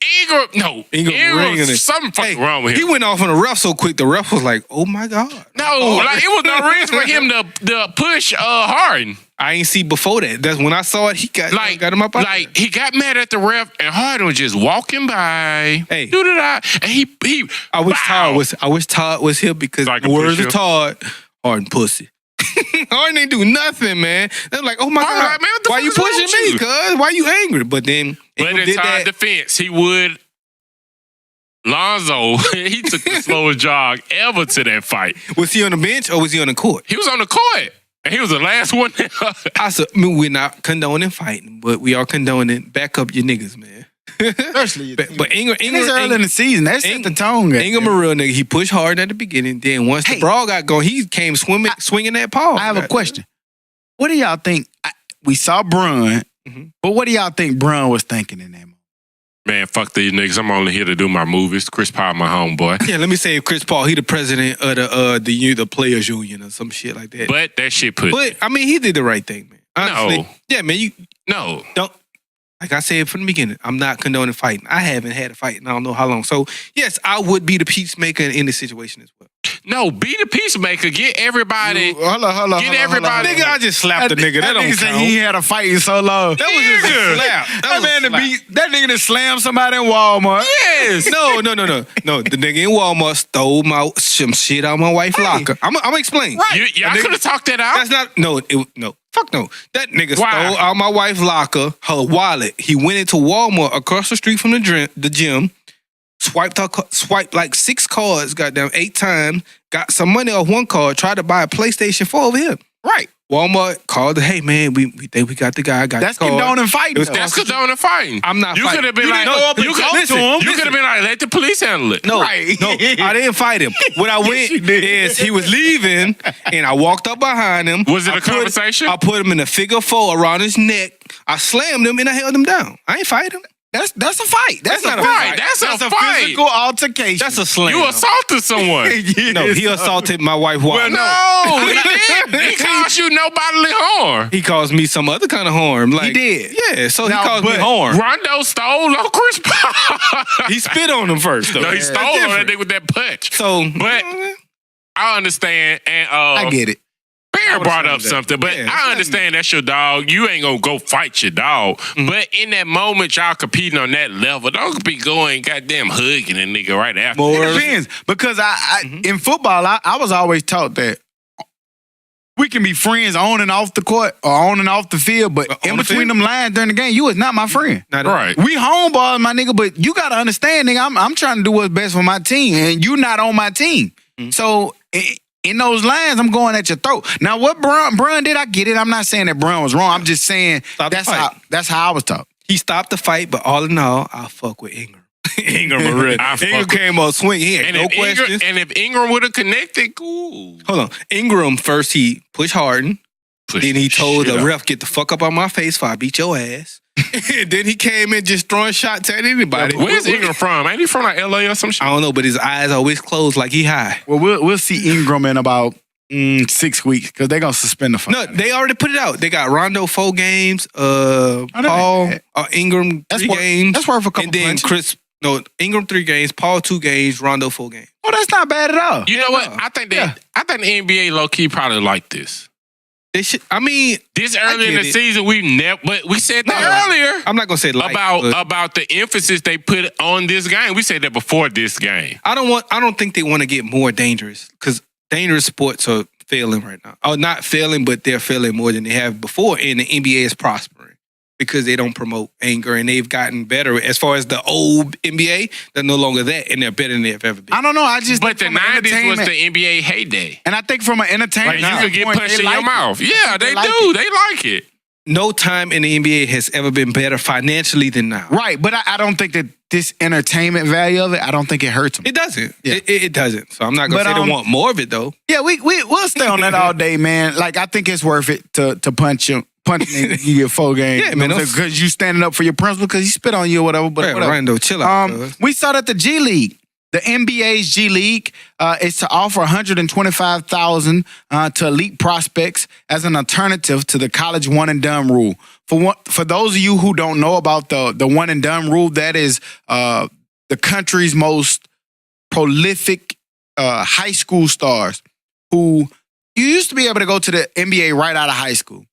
Ingram, something fucking wrong with him. He went off on the ref so quick. The ref was like, "Oh my god." No, like it was no reason for him to push Harden. I ain't see before that. That's when I saw it. He got him up. Like he got mad at the ref, and Harden was just walking by. Hey. And he. I wish bow. Todd was here because So I the can words push of Todd, Harden pussy. Harden ain't do nothing, man. They're like, "Oh my Harden god, like, man, what the why fuck you is wrong pushing with me? you?" Cuz why you angry?" But then But Ingram in did Todd's that. defense, he would. Lonzo, he took the slowest jog ever to that fight. Was he on the bench or was he on the court? He was on the court, and he was the last one. I said, we're not condoning fighting, but we are condoning back up your niggas, man. Especially But Ingram it's early in the season. That set the tone. Ingram a real nigga. He pushed hard at the beginning. Then once the brawl got going, he came swinging that paw. I have a question. What do y'all think? We saw Brun, but what do y'all think Brun was thinking in that moment? Man, fuck these niggas. I'm only here to do my movies. Chris Paul, my homeboy. Yeah, let me say Chris Paul, he the president of the Players Union or some shit like that. But that shit put. But I mean, he did the right thing, man. Honestly, No. Yeah, man, you No. don't. Like I said from the beginning, I'm not condoning fighting. I haven't had a fight in I don't know how long. So yes, I would be the peacemaker in this situation as well. No, be the peacemaker. Get everybody. Hold on. Get everybody. Nigga, I just slapped the nigga. That don't nigga said count. he had a fight in so long. That was just a slap. That man to beat that nigga to slam somebody in Walmart. Yes. No. The nigga in Walmart stole some shit out of my wife's locker. I'm gonna explain. Right. Y'all could have talked that out. That's not no. Fuck no. That nigga Why? stole out my wife's locker, her wallet. He went into Walmart across the street from the gym, swiped like 6 cards, goddamn 8 times, got some money off one card, tried to buy a PlayStation 4 over here. Right. Walmart called. Hey man, we think we got the guy. That's condoning fighting. That's condoning fighting. I'm not. You could have been like, you could have been like, let the police handle it. No, Right. no, I didn't fight him. What I went is he was leaving, and I walked up behind him. Was it a conversation? I put him in a figure 4 around his neck. I slammed him and I held him down. I ain't fight him. That's a fight. That's not a a fight. fight. That's a fight. physical altercation. That's a slam. You assaulted someone. No, he assaulted my wife. Well, no, he didn't. He caused you no bodily harm. He caused me some other kind of harm. Like, He did. Yeah, so Now, he caused me but harm. Rondo stole on Chris Paul. He spit on him first, though. No, he stole on that nigga with that punch. So, But I understand, and I get it. Bear brought up that. something, but Yeah, I understand that's your dog. You ain't gonna go fight your dog. But in that moment, y'all competing on that level. Don't be going goddamn hugging a nigga right after. More- It depends because I in football I was always taught that we can be friends on and off the court or on and off the field, but in on the between field? them lines during the game, you is not my friend. not Right. We homeboys, my nigga, but you gotta understand, nigga. I'm trying to do what's best for my team, and you not on my team. So in those lines, I'm going at your throat. Now, what Brun did, I get it. I'm not saying that Brun was wrong. I'm just saying Stop the fight. that's how I was taught. He stopped the fight, but all in all, I fuck with Ingram. Ingram already. I fuck Ingram with- came up swinging. He had And, no if Ingram, questions. and if Ingram would have connected, cool. Hold on. Ingram first, he pushed Harden. Then he told the ref, get the fuck up on my face before I beat your ass. And then he came in just throwing shots at anybody. Where's Ingram from? Ain't he from like LA or some shit? I don't know, but his eyes always closed like he high. Well, we'll see Ingram in about 6 weeks because they're gonna suspend the fight. No, they already put it out. They got Rondo 4 games, that Paul, ain't Ingram 3 games. That's worth a couple. And then punches. Ingram 3 games, Paul 2 games, Rondo 4 games. Oh, that's not bad at all. You know what? I think the NBA low key probably like this. They should. I mean, This early in get the it. season, but we said that No. earlier. I'm not gonna say like, but about the emphasis they put on this game. We said that before this game. I don't think they want to get more dangerous because dangerous sports are failing right now. Oh, not failing, but they're failing more than they have before. And the NBA is prospering because they don't promote anger, and they've gotten better. As far as the old NBA, they're no longer that, and they're better than they've ever been. I don't know. I just But the think from an 90s was entertainment- the NBA heyday. and I think from an entertainment, Like you could get standpoint, punched they in your like it. mouth. Yeah, they like do. it. They like it. No time in the NBA has ever been better financially than now. Right, but I don't think that this entertainment value of it, I don't think it hurts them. It doesn't. Yeah. It doesn't. So I'm not gonna But, say they want more of it though. Yeah, we'll stay on that all day, man. Like I think it's worth it to punch him. Punching you get 4 games. Yeah, man, Because you standing up for your principles because he spit on you or whatever. But Yeah, whatever. Rondo, chill out. cuz. We saw that the G League, the NBA's G League, is to offer $125,000 to elite prospects as an alternative to the college one and done rule. For those of you who don't know about the one and done rule, that is the country's most prolific high school stars who you used to be able to go to the NBA right out of high school.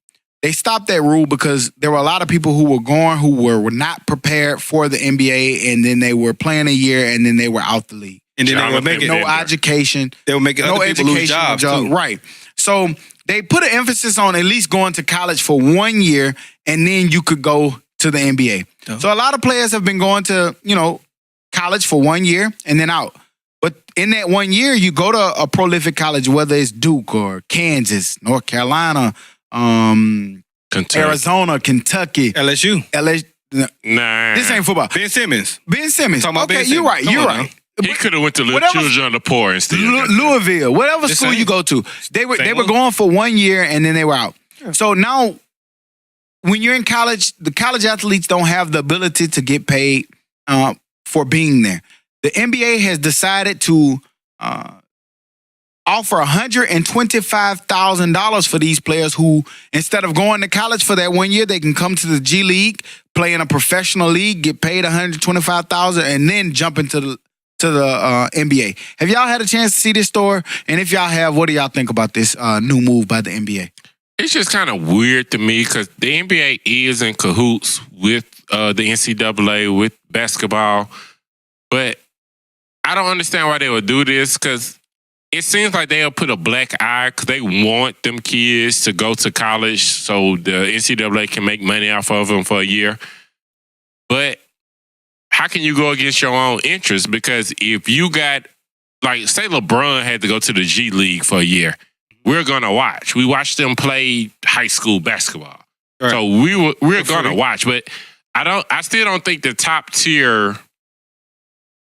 They stopped that rule because there were a lot of people who were not prepared for the NBA, and then they were playing a year, and then they were out the league. And then they were making No education. They were making No other people lose education. jobs too. Right. So they put an emphasis on at least going to college for 1 year, and then you could go to the NBA. Oh. So a lot of players have been going to, college for 1 year and then out. But in that 1 year, you go to a prolific college, whether it's Duke or Kansas, North Carolina, Kentucky. Arizona, Kentucky, LSU. LSU. Nah. This ain't football. Ben Simmons. Ben Simmons. Talking about Okay, Ben you're Simmons. right. Come You're on right. He could have went to Little Whatever- Children of the Poor instead. Louisville, whatever The school same. you go to, they were Same going for 1 year and then they were out. So now, when you're in college, the college athletes don't have the ability to get paid for being there. The NBA has decided to offer $125,000 for these players who, instead of going to college for that 1 year, they can come to the G League, play in a professional league, get paid $125,000, and then jump into the NBA. Have y'all had a chance to see this story? And if y'all have, what do y'all think about this new move by the NBA? It's just kind of weird to me because the NBA is in cahoots with the NCAA, with basketball. But I don't understand why they would do this because it seems like they'll put a black eye because they want them kids to go to college so the NCAA can make money off of them for a year. But how can you go against your own interests? Because if you got, like, say LeBron had to go to the G League for a year, we're gonna watch. We watched them play high school basketball. Right. So we're gonna watch, but I still don't think the top tier.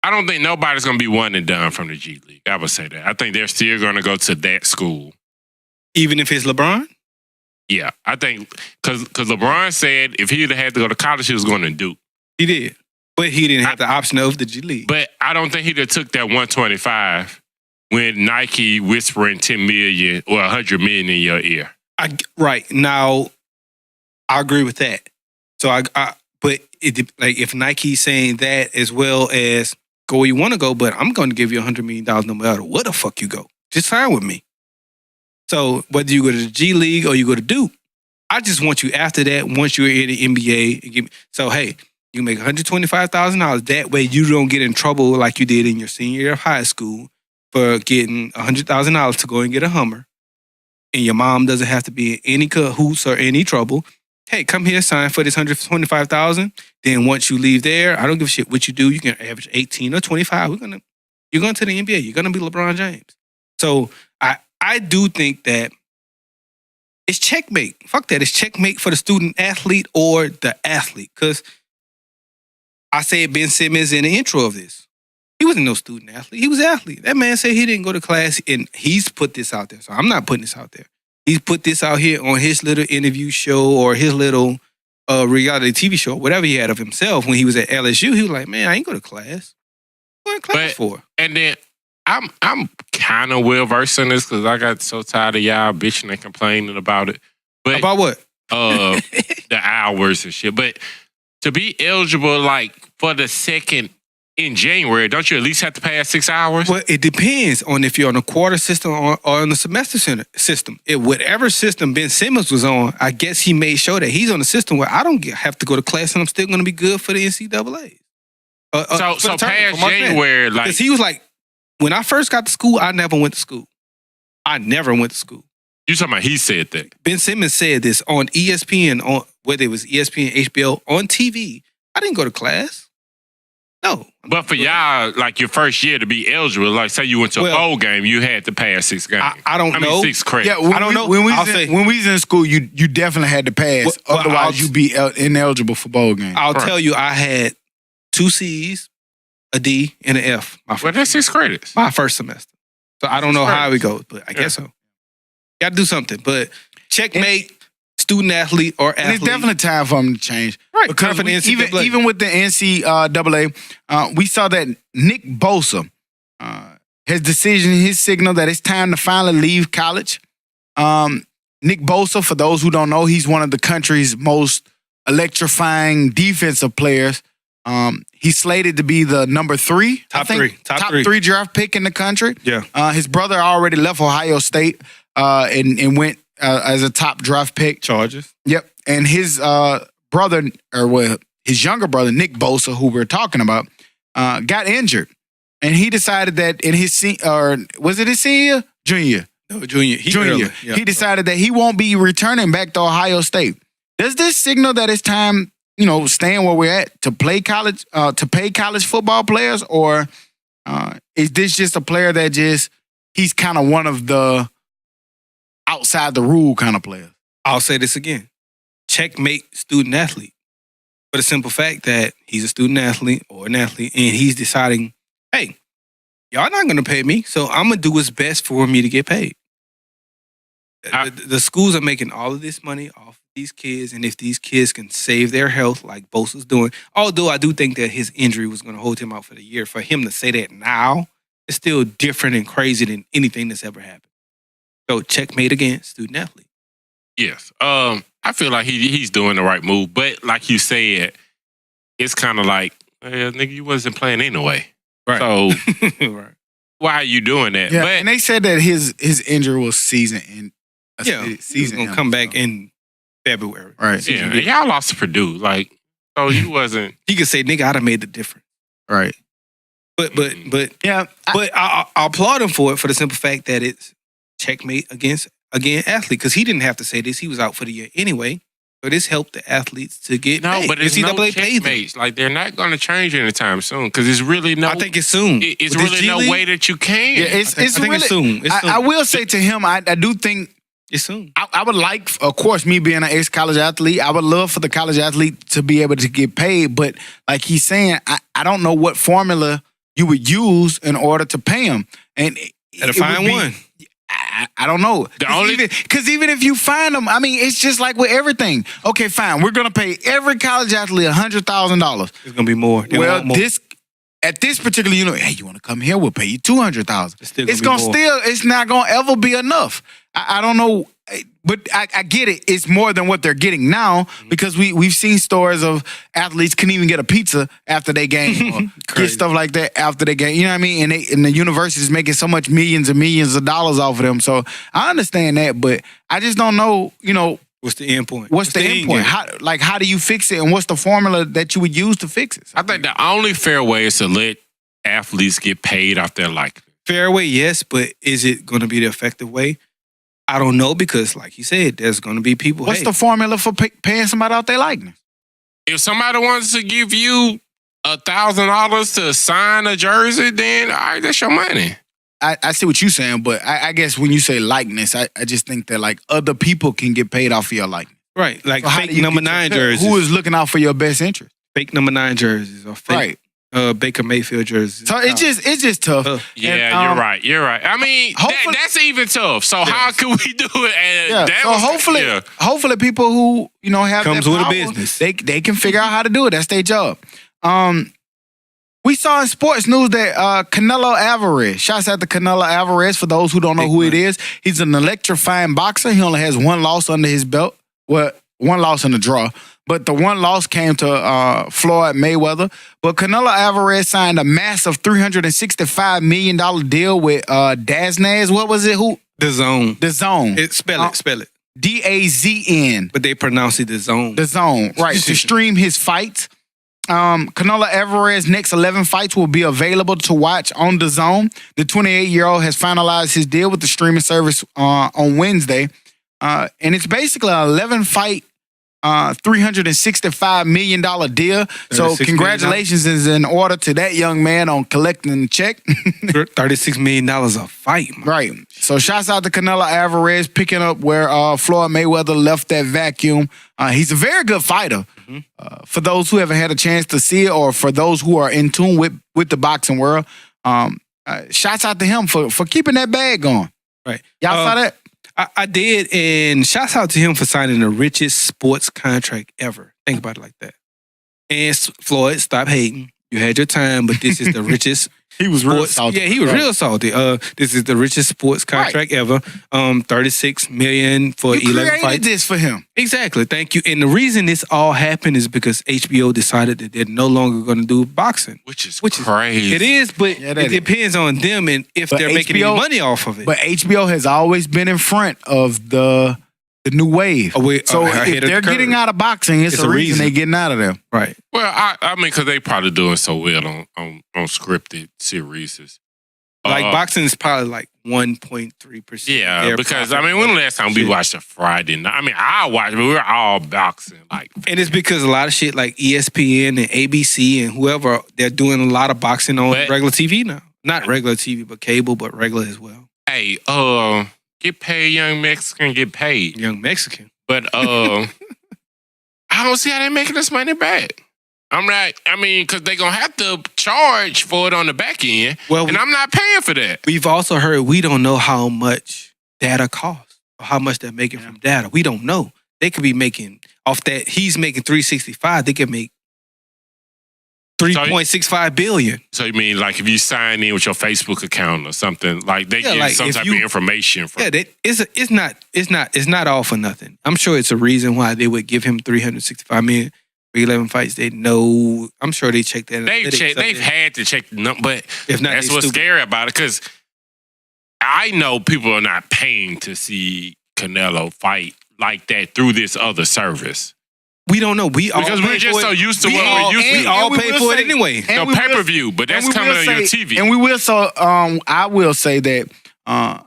I don't think nobody's gonna be one and done from the G League. I would say that. I think they're still gonna go to that school, even if it's LeBron. Yeah, I think because LeBron said if he'd had to go to college, he was going to Duke. He did, but he didn't have the option of the G League. But I don't think he'd have took that 125 when Nike whispering 10 million or 100 million in your ear. Right now, I agree with that. So but if Nike's saying that as well as go where you want to go, but I'm going to give you $100 million no matter where the fuck you go. Just sign with me. So whether you go to the G League or you go to Duke, I just want you after that, once you're in the NBA. So, hey, you make $125,000. That way you don't get in trouble like you did in your senior year of high school for getting $100,000 to go and get a Hummer. And your mom doesn't have to be in any cahoots or any trouble. Hey, come here, sign for this $125,000. Then once you leave there, I don't give a shit what you do. You can average 18 or 25. You're going to the NBA. You're going to be LeBron James. So I do think that it's checkmate. Fuck that. It's checkmate for the student athlete or the athlete. Because I said Ben Simmons in the intro of this. He wasn't no student athlete. He was an athlete. That man said he didn't go to class, and he's put this out there. So I'm not putting this out there. He's put this out here on his little interview show or his little reality TV show, whatever he had of himself when he was at LSU. He was like, man, I ain't go to class. What in class for? And then I'm kind of well versed in this because I got so tired of y'all bitching and complaining about it. But about what? The hours and shit. But to be eligible, like for the second in January, don't you at least have to pass 6 hours? Well, it depends on if you're on a quarter system or on the semester system. Whatever system Ben Simmons was on, I guess he made sure that he's on a system where I don't have to go to class and I'm still going to be good for the NCAA. So past January, like, because he was like, when I first got to school, I never went to school. I never went to school. You talking about he said that? Ben Simmons said this on ESPN, on whether it was ESPN, HBO, on TV. I didn't go to class. No. But for y'all, like your first year to be eligible, like say you went to a bowl game, you had to pass 6 games. I don't know. 6 credits. Yeah, I don't know. When we was in school, you definitely had to pass. Otherwise, you'd be ineligible for bowl games. I'll tell you, I had 2 C's, a D, and an F. Well, that's 6 credits. My first semester. So I don't know how it goes, but I guess so. Got to do something. But checkmate, student athlete or athlete. And it's definitely time for them to change. Right. Because even with the NCAA, we saw that Nick Bosa, his signal that it's time to finally leave college. Nick Bosa, for those who don't know, he's one of the country's most electrifying defensive players. He's slated to be the number 3. Top three draft pick in the country. Yeah. His brother already left Ohio State and went as a top draft pick. Chargers. Yep. And his brother, his younger brother, Nick Bosa, who we're talking about, got injured. And he decided that in his was it his senior? Junior. No, junior. Junior. Yeah. He decided that he won't be returning back to Ohio State. Does this signal that it's time, staying where we're at to play college, to pay college football players? Or is this just a player that he's kind of one of the outside the rule kind of players? I'll say this again. Checkmate student athlete. For the simple fact that he's a student athlete or an athlete and he's deciding, hey, y'all not going to pay me, so I'm going to do what's best for me to get paid. The schools are making all of this money off these kids, and if these kids can save their health like Bosa's doing, although I do think that his injury was going to hold him out for the year, for him to say that now, it's still different and crazy than anything that's ever happened. So checkmate again, student athlete. Yes. I feel like he's doing the right move. But like you said, it's kind of like, nigga, you wasn't playing anyway. Right. So right. Why are you doing that? Yeah, but, and they said that his injury was season. He's going to come back in February. Right. Yeah, y'all lost to Purdue. Like, so you wasn't. He could say, nigga, I'd have made the difference. Right. But yeah. But I applaud him for it, for the simple fact that it's checkmate against athlete, because he didn't have to say this. He was out for the year anyway. But it's helped the athletes to get No, paid. but it's no checkmates. Like, they're not going to change anytime soon because it's really no... I think it's soon. It's really no way that you can. Yeah, I think it's soon. I will say to him, I do think it's soon. I would like, of course, me being an ex-college athlete, I would love for the college athlete to be able to get paid. But like he's saying, I don't know what formula you would use in order to pay him. And Gotta find one. I don't know. Because even if you find them, I mean, it's just like with everything. Okay, fine. We're going to pay every college athlete $100,000. It's going to be more. Well, at this particular hey, you want to come here? We'll pay you $200,000. It's not going to ever be enough. I don't know. But I get it. It's more than what they're getting now because we've seen stories of athletes couldn't even get a pizza after they game or get stuff like that after they game. You know what I mean? And the university is making so much millions and millions of dollars off of them. So I understand that, but I just don't know, what's the end point? What's the end point? How do you fix it and what's the formula that you would use to fix it? I think the only fair way is to let athletes get paid off their likeness. Fair way, yes, but is it going to be the effective way? I don't know because, like he said, there's going to be people. What's the formula for paying somebody out their likeness? If somebody wants to give you $1,000 to sign a jersey, then all right, that's your money. I see what you're saying, but I guess when you say likeness, I just think that like other people can get paid off of your likeness. Right, like so fake number 9 jerseys. Who is looking out for your best interest? Fake number 9 jerseys or fake Baker Mayfield jerseys. So it's just tough. Yeah, you're right. I mean, that's even tough. So how can we do it? So hopefully people who have comes that with power, a business, they can figure out how to do it. That's their job. We saw in sports news that Canelo Alvarez, shouts out to Canelo Alvarez for those who don't know who it is. He's an electrifying boxer. He only has one loss under his belt. Well, one loss in the draw. But the one loss came to Floyd Mayweather. But Canelo Alvarez signed a massive $365 million deal with Daznaz. What was it? Who? The Zone. The Zone. Spell it. DAZN. But they pronounce it The Zone. The Zone, right. To stream his fights. Canelo Alvarez's next 11 fights will be available to watch on The Zone. The 28-year-old has finalized his deal with the streaming service on Wednesday. And it's basically an 11-fight, $365 million deal. So congratulations is in order to that young man on collecting the check. $36 million a fight. Man. Right. So shouts out to Canelo Alvarez picking up where Floyd Mayweather left that vacuum. He's a very good fighter. Mm-hmm. For those who haven't had a chance to see it or for those who are in tune with the boxing world, shouts out to him for keeping that bag going. Right. Y'all saw that? I did, and shouts out to him for signing the richest sports contract ever. Think about it like that. And Floyd, stop hating. You had your time, but this is the richest. He was real salty. Yeah, he was real salty. This is the richest sports contract ever. $36 million for 11 fights. You created this for him. Exactly. Thank you. And the reason this all happened is because HBO decided that they're no longer going to do boxing, which is crazy. It is, but it depends on them and if they're making any money off of it. But HBO has always been in front of the new wave. So if they're getting out of boxing, it's a reason they're getting out of there. Right. Well, I mean, because they probably doing so well on scripted series. Like boxing is probably like 1.3%. Yeah, because I mean, when the last time we watched a Friday night? I mean, I watched, but we're all boxing. And it's because a lot of shit like ESPN and ABC and whoever, they're doing a lot of boxing on regular TV now. Not regular TV, but cable, but regular as well. Hey, get paid, young Mexican, get paid. Young Mexican. But I don't see how they're making this money back. I'm not, because they're going to have to charge for it on the back end, and I'm not paying for that. We've also heard we don't know how much data costs or how much they're making from data. We don't know. They could be making, off that, he's making $365, they could make $3.65 billion. So you mean like if you sign in with your Facebook account or something, like they get some type of information from? Yeah, it's not all for nothing. I'm sure it's a reason why they would give him $365 million for 11 fights. They know. I'm sure they checked that. They've had to check the number, but if not, that's what's scary about it. Because I know people are not paying to see Canelo fight like that through this other service. We don't know. Because we're just so used to what we're used to. We all pay for it anyway. No pay-per-view, but that's coming on your TV. And we will I will say that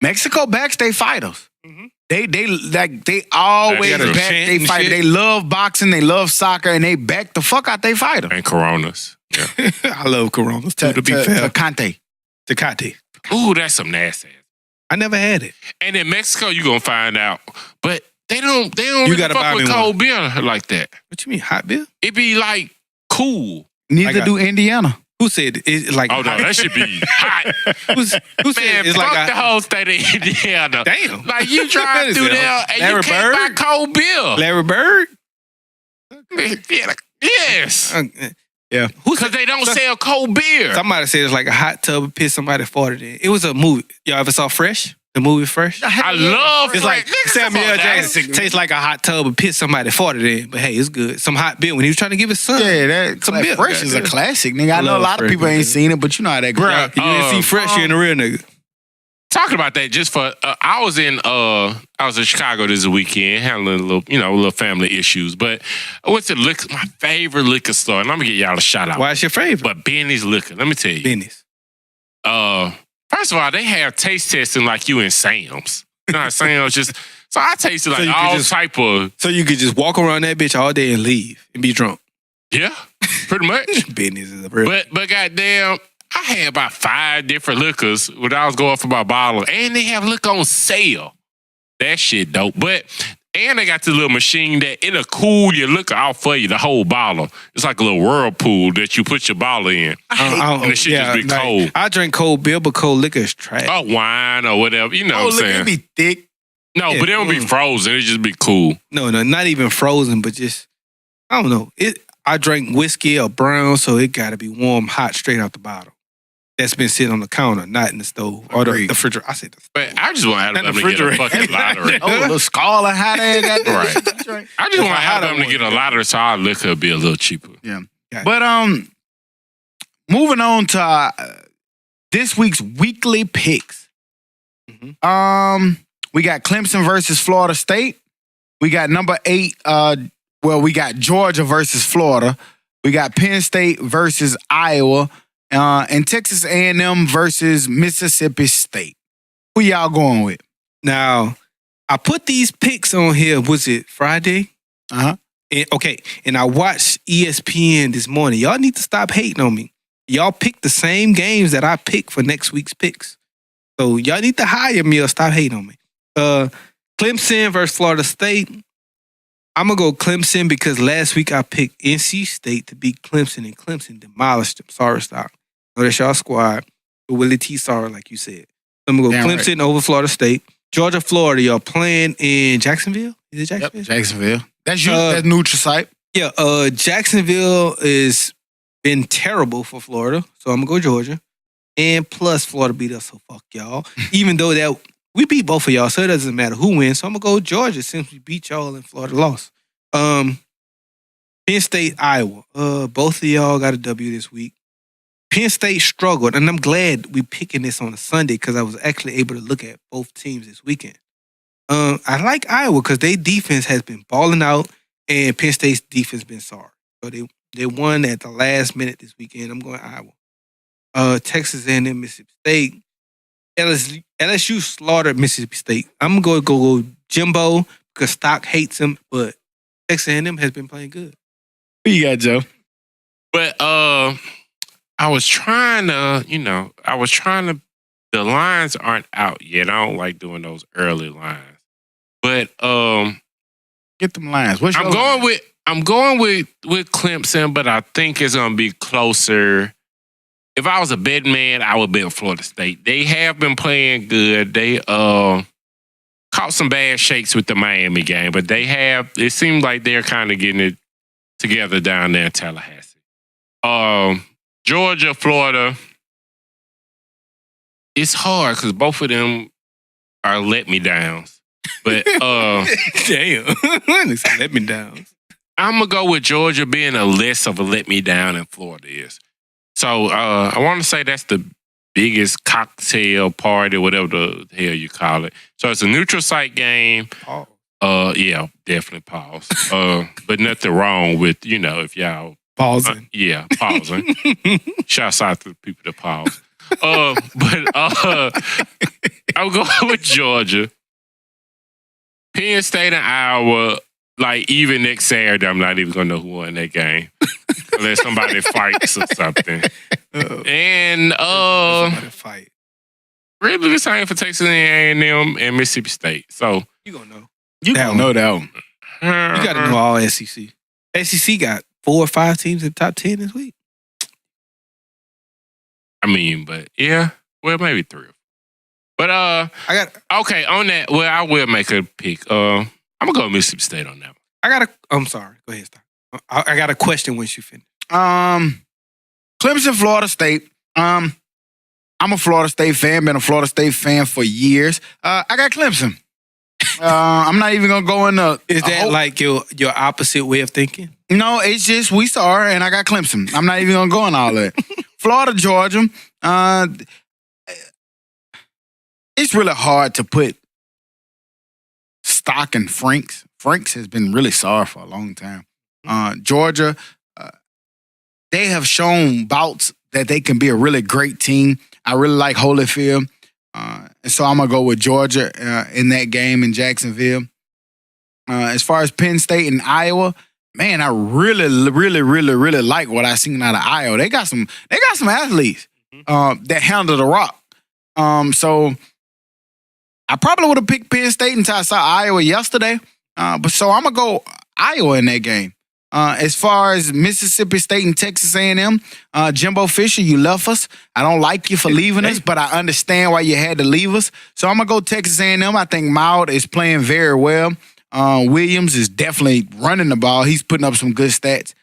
Mexico backs their fighters. Mm-hmm. They always That's true. back they And fighter. shit. They love boxing. They love soccer, and they back the fuck out they fighter. And Coronas. Yeah. I love Coronas too. To be to fair, Conte. Tecate. Ooh, that's some nasty. I never had it. And in Mexico, you gonna find out, but they don't You really gotta buy fuck me with one. cold beer like that. What you mean, hot beer? It be like cool. Neither got- do Indiana. Who said it's like? Oh no, hot? that should be hot. Who said Man, it's fuck like the a whole state of Indiana. damn? Like you drive through there and Larry you can't Bird? buy cold beer. Larry Bird? Yeah, yes, Yeah. Who because said they don't sell cold beer. somebody said it's like a hot tub of piss somebody farted in? It was a movie. Y'all ever saw Fresh? The movie Fresh? I love It's like Niggas, Samuel come on, Jackson tastes like a hot tub of piss somebody farted in, but hey, it's good. Some hot beer when he was trying to give his son. Yeah, that Some like, beer. Fresh is a Goddamn. classic, nigga. I I know a love lot of Fresh, people ain't man. seen it, but you know how that goes. Bruh. You didn't see Fresh, you in the real nigga. Talking about that, just for I was in Chicago this weekend, handling little family issues. But I went to my favorite liquor store, and I'm gonna get y'all a shout out. Why is your favorite? But Benny's Liquor, let me tell you. Benny's. First of all, they have taste testing like you in Sam's. You know, Sam's just so I tasted like So you could all just- type of So you could just walk around that bitch all day and leave and be drunk. pretty much. Benny's is a real. But goddamn, I had about 5 different liquors when I was going for my bottle, and they have liquor on sale. That shit dope. And they got the little machine that it'll cool your liquor out for you, the whole bottle. It's like a little whirlpool that you put your bottle in. And the shit just be like, cold. I drink cold beer, but cold liquor is trash. Oh, wine or whatever. You know Oh, what I'm look, saying? it be thick. No, Yeah. but it don't be frozen. It just be cool. No, not even frozen, but just I don't know. I drank whiskey or brown, so it got to be warm, hot, straight out the bottle. That's been sitting on the counter, not in the stove or the Agreed. refrigerator. I said the But I just want Alabama to get a fucking lottery. Oh, a little scalding hot ass. Right. I just want hotter Alabama to one. get a lottery so our liquor will be a little cheaper. But moving on to this week's weekly picks. Mhm. We got Clemson versus Florida State. We got number 8. We got Georgia versus Florida. We got Penn State versus Iowa, and Texas A&M versus Mississippi State. Who y'all going with? Now, I put these picks on here. Was it Friday? Uh-huh. And I watched ESPN this morning. Y'all need to stop hating on me. Y'all picked the same games that I picked for next week's picks. So y'all need to hire me or stop hating on me. Clemson versus Florida State. I'm going to go Clemson because last week I picked NC State to beat Clemson, and Clemson demolished them. Sorry, stock. No, that's y'all squad. But Willie T. Sorry, like you said. So I'm going to go Damn Clemson over Florida State. Georgia, Florida, y'all playing in Jacksonville? Is it Jacksonville? Jacksonville. That's you. Uh, That's neutral site. Yeah, Jacksonville has been terrible for Florida, so I'm going to go Georgia. And plus, Florida beat us, so fuck y'all. Even though that we beat both of y'all, so it doesn't matter who wins. So I'm going to go Georgia since we beat y'all and Florida lost. Penn State, Iowa. Both of y'all got a W this week. Penn State struggled, and I'm glad we picking this on a Sunday because I was actually able to look at both teams this weekend. I like Iowa because their defense has been balling out, and Penn State's defense been sorry. So they won at the last minute this weekend. I'm going Iowa. Texas A&M, Mississippi State. LSU slaughtered Mississippi State. I'm going to go Jimbo because Stock hates him, but Texas A&M has been playing good. Who you got, Joe? But I was trying to, the lines aren't out yet. I don't like doing those early lines. But Get them lines. What's your I'm going with Clemson, but I think it's gonna be closer. If I was a betting man, I would bet Florida State. They have been playing good. They caught some bad shakes with the Miami game, but it seems like they're kind of getting it together down there in Tallahassee. Georgia, Florida. It's hard because both of them are let-me-downs. But Damn. Let me down. I'm going to go with Georgia being a less of a let-me-down than Florida is. So I want to say that's the biggest cocktail party, whatever the hell you call it. So it's a neutral site game. Oh. Yeah, definitely pause. But nothing wrong with, if y'all... Pausing. Yeah, pausing. Shouts out to the people that pause. But I'm going with Georgia. Penn State and Iowa, like even next Saturday, I'm not even gonna know who won that game unless somebody fights or something. And Somebody fight. really the same for Texas A&M and Mississippi State. So You gonna know. You That gonna know that one. You gotta know all SEC. SEC got 4 or 5 teams in the top 10 this week. I mean, but yeah, well maybe 3. But I got okay, on that, well, I will make a pick. I'm gonna go Mississippi State on that one. I'm sorry. Go ahead, stop. I got a question once you finish. Clemson, Florida State. I'm a Florida State fan. Been a Florida State fan for years. I got Clemson. I'm not even gonna go in the. Is that like your opposite way of thinking? No, it's just we saw her and I got Clemson. I'm not even gonna go in all that. Florida, Georgia. It's really hard to put stock in Franks. Franks has been really sorry for a long time. Georgia, they have shown bouts that they can be a really great team. I really like Holyfield. And so I'm going to go with Georgia in that game in Jacksonville. As far as Penn State and Iowa, man, I really like what I seen out of Iowa. They got some athletes that handle the rock. So I probably would have picked Penn State until I saw Iowa yesterday. But so I'm going to go Iowa in that game. As far as Mississippi State and Texas A&M, Jimbo Fisher, you left us. I don't like you for leaving us, but I understand why you had to leave us. So I'm going to go Texas A&M. I think Mild is playing very well. Williams is definitely running the ball. He's putting up some good stats.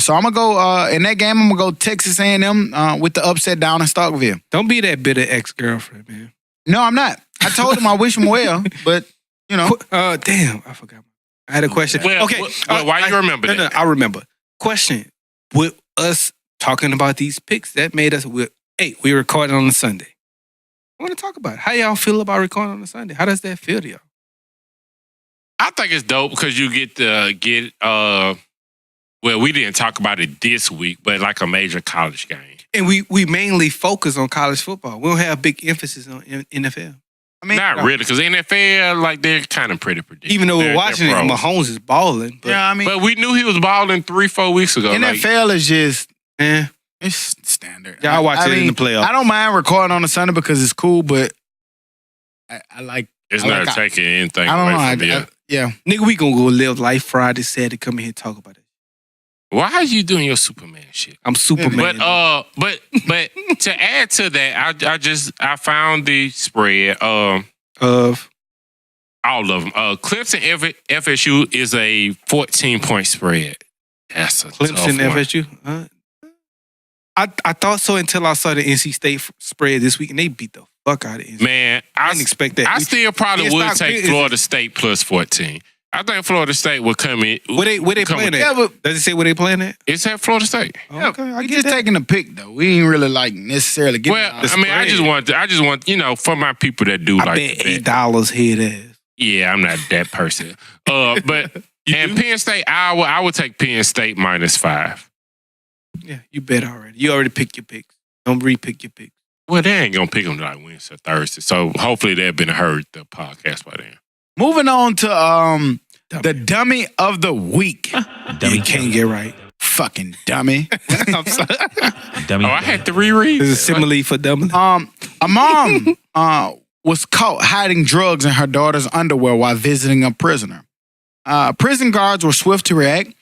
So I'm going to go, in that game, I'm going to go Texas A&M with the upset down in Starkville. Don't be that bitter ex-girlfriend, man. No, I'm not. I told him I wish him well, but, you know. Damn, I forgot. I had a question. Well, okay. well, why you remember that? No, I remember. Question. With us talking about these picks, that made us, we recorded on a Sunday. I want to talk about it. How y'all feel about recording on a Sunday? How does that feel to y'all? I think it's dope because you get to well, we didn't talk about it this week, but like a major college game. And we mainly focus on college football. We don't have big emphasis on NFL. I mean, Not really, because NFL, like, they're kind of pretty predictable. Even though we're watching it, pros. Mahomes is balling. But, yeah, I mean, But we knew he was balling 3-4 weeks ago. NFL is just, eh, it's standard. y'all watch it in the playoffs. I don't mind recording on a Sunday because it's cool, but I like. It's I not like- taking anything I don't away know. from you. Yeah. Nigga, we gonna go live life Friday, Saturday, come in here and talk about it. Why are you doing your Superman shit? I'm Superman. But to add to that, I found the spread of all of them. Clemson FSU is a 14-point spread. That's a Clemson tough one. FSU. I thought so until I saw the NC State spread this week, and they beat the fuck out of NC. Man, I didn't expect that. I still probably would It's not- take Florida State plus 14. I think Florida State would come in. Where they playing at? Yeah, but Does it say where they playing at? It's at Florida State. Okay, I we get just that. taking a pick though. We ain't really like necessarily getting. Well, I mean, I just want, for my people that do I like bet that. $8 head ass. Yeah, I'm not that person. But and Penn State, I would take Penn State -5. Yeah, you bet already. You already picked your picks. Don't re-pick your picks. Well, they ain't gonna pick them like Wednesday or Thursday. So hopefully they've been heard the podcast by then. Moving on to the dummy of the week. Dummy can't get right. Fucking dummy. I'm sorry. Dummy. Oh, I had to reread. There's a simile for dummy. A mom was caught hiding drugs in her daughter's underwear while visiting a prisoner. Prison guards were swift to react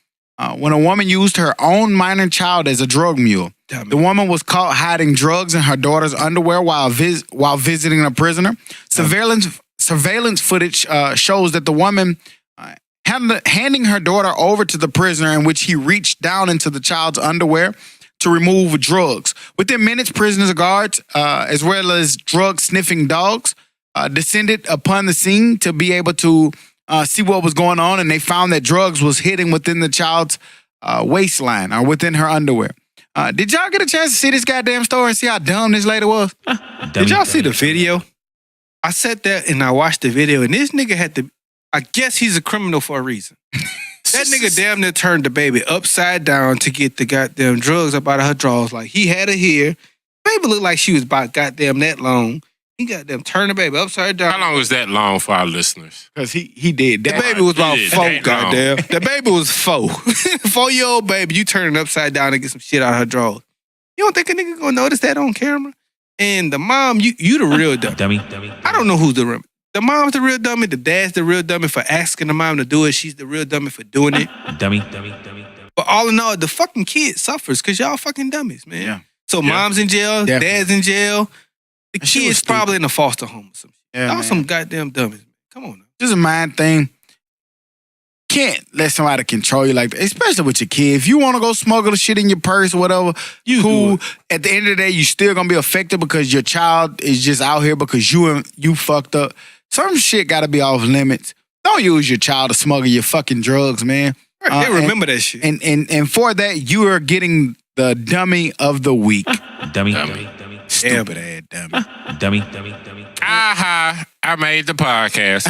when a woman used her own minor child as a drug mule. Dummy. The woman was caught hiding drugs in her daughter's underwear while visiting a prisoner. Surveillance footage shows that the woman handing her daughter over to the prisoner, in which he reached down into the child's underwear to remove drugs. Within minutes, prisoners guards, as well as drug-sniffing dogs, descended upon the scene to be able to see what was going on, and they found that drugs was hidden within the child's waistline or within her underwear. Did y'all get a chance to see this goddamn story and see how dumb this lady was? Did y'all see the video? I sat there and I watched the video, and this nigga had to, I guess he's a criminal for a reason. That nigga damn near turned the baby upside down to get the goddamn drugs up out of her drawers. Like, he had her here. Baby looked like she was about goddamn that long. He got them turn the baby upside down. How long was that long for our listeners? Because he did The that. baby was about Yeah, 4, that long. goddamn. The baby was 4. 4-year-old baby, you turn it upside down and get some shit out of her drawers. You don't think a nigga gonna notice that on camera? And the mom, you the real dummy. I don't know who's the real. The mom's the real dummy. The dad's the real dummy for asking the mom to do it. She's the real dummy for doing it. Dummy. But all in all, the fucking kid suffers because y'all fucking dummies, man. Yeah. So mom's in jail, Definitely. dad's in jail. The That shit was kid's probably in a foster home or something. Yeah, Y'all man. some goddamn dummies. Come on now. This is a mind thing. Can't let somebody control you like that, especially with your kid. If you want to go smuggle the shit in your purse or whatever, You do cool. it. At the end of the day, you still gonna be affected because your child is just out here because you fucked up. Some shit gotta be off limits. Don't use your child to smuggle your fucking drugs, man. They remember that shit. And for that, you are getting the dummy of the week. Dummy. Stupid ass dummy. Dummy. Aha! I made the podcast.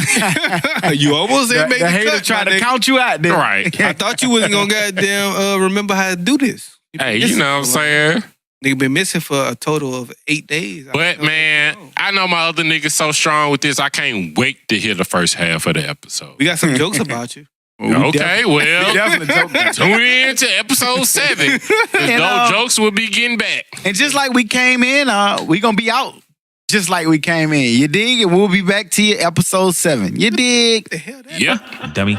You almost The, didn't make the the hater cut, tried my to nigga. count you out there. Right. I thought you wasn't gonna goddamn remember how to do this. Hey, you know what I'm saying? Nigga been missing for a total of 8 days. But man, I know my other niggas so strong with this. I can't wait to hear the first half of the episode. We got some jokes about you. Okay, well, Definitely joke. tune in to episode 7. 'Cause And, those jokes will be getting back. And just like we came in, we gonna be out just like we came in. You dig? And we'll be back to you episode 7. You dig? The hell that? Yeah. Dummy.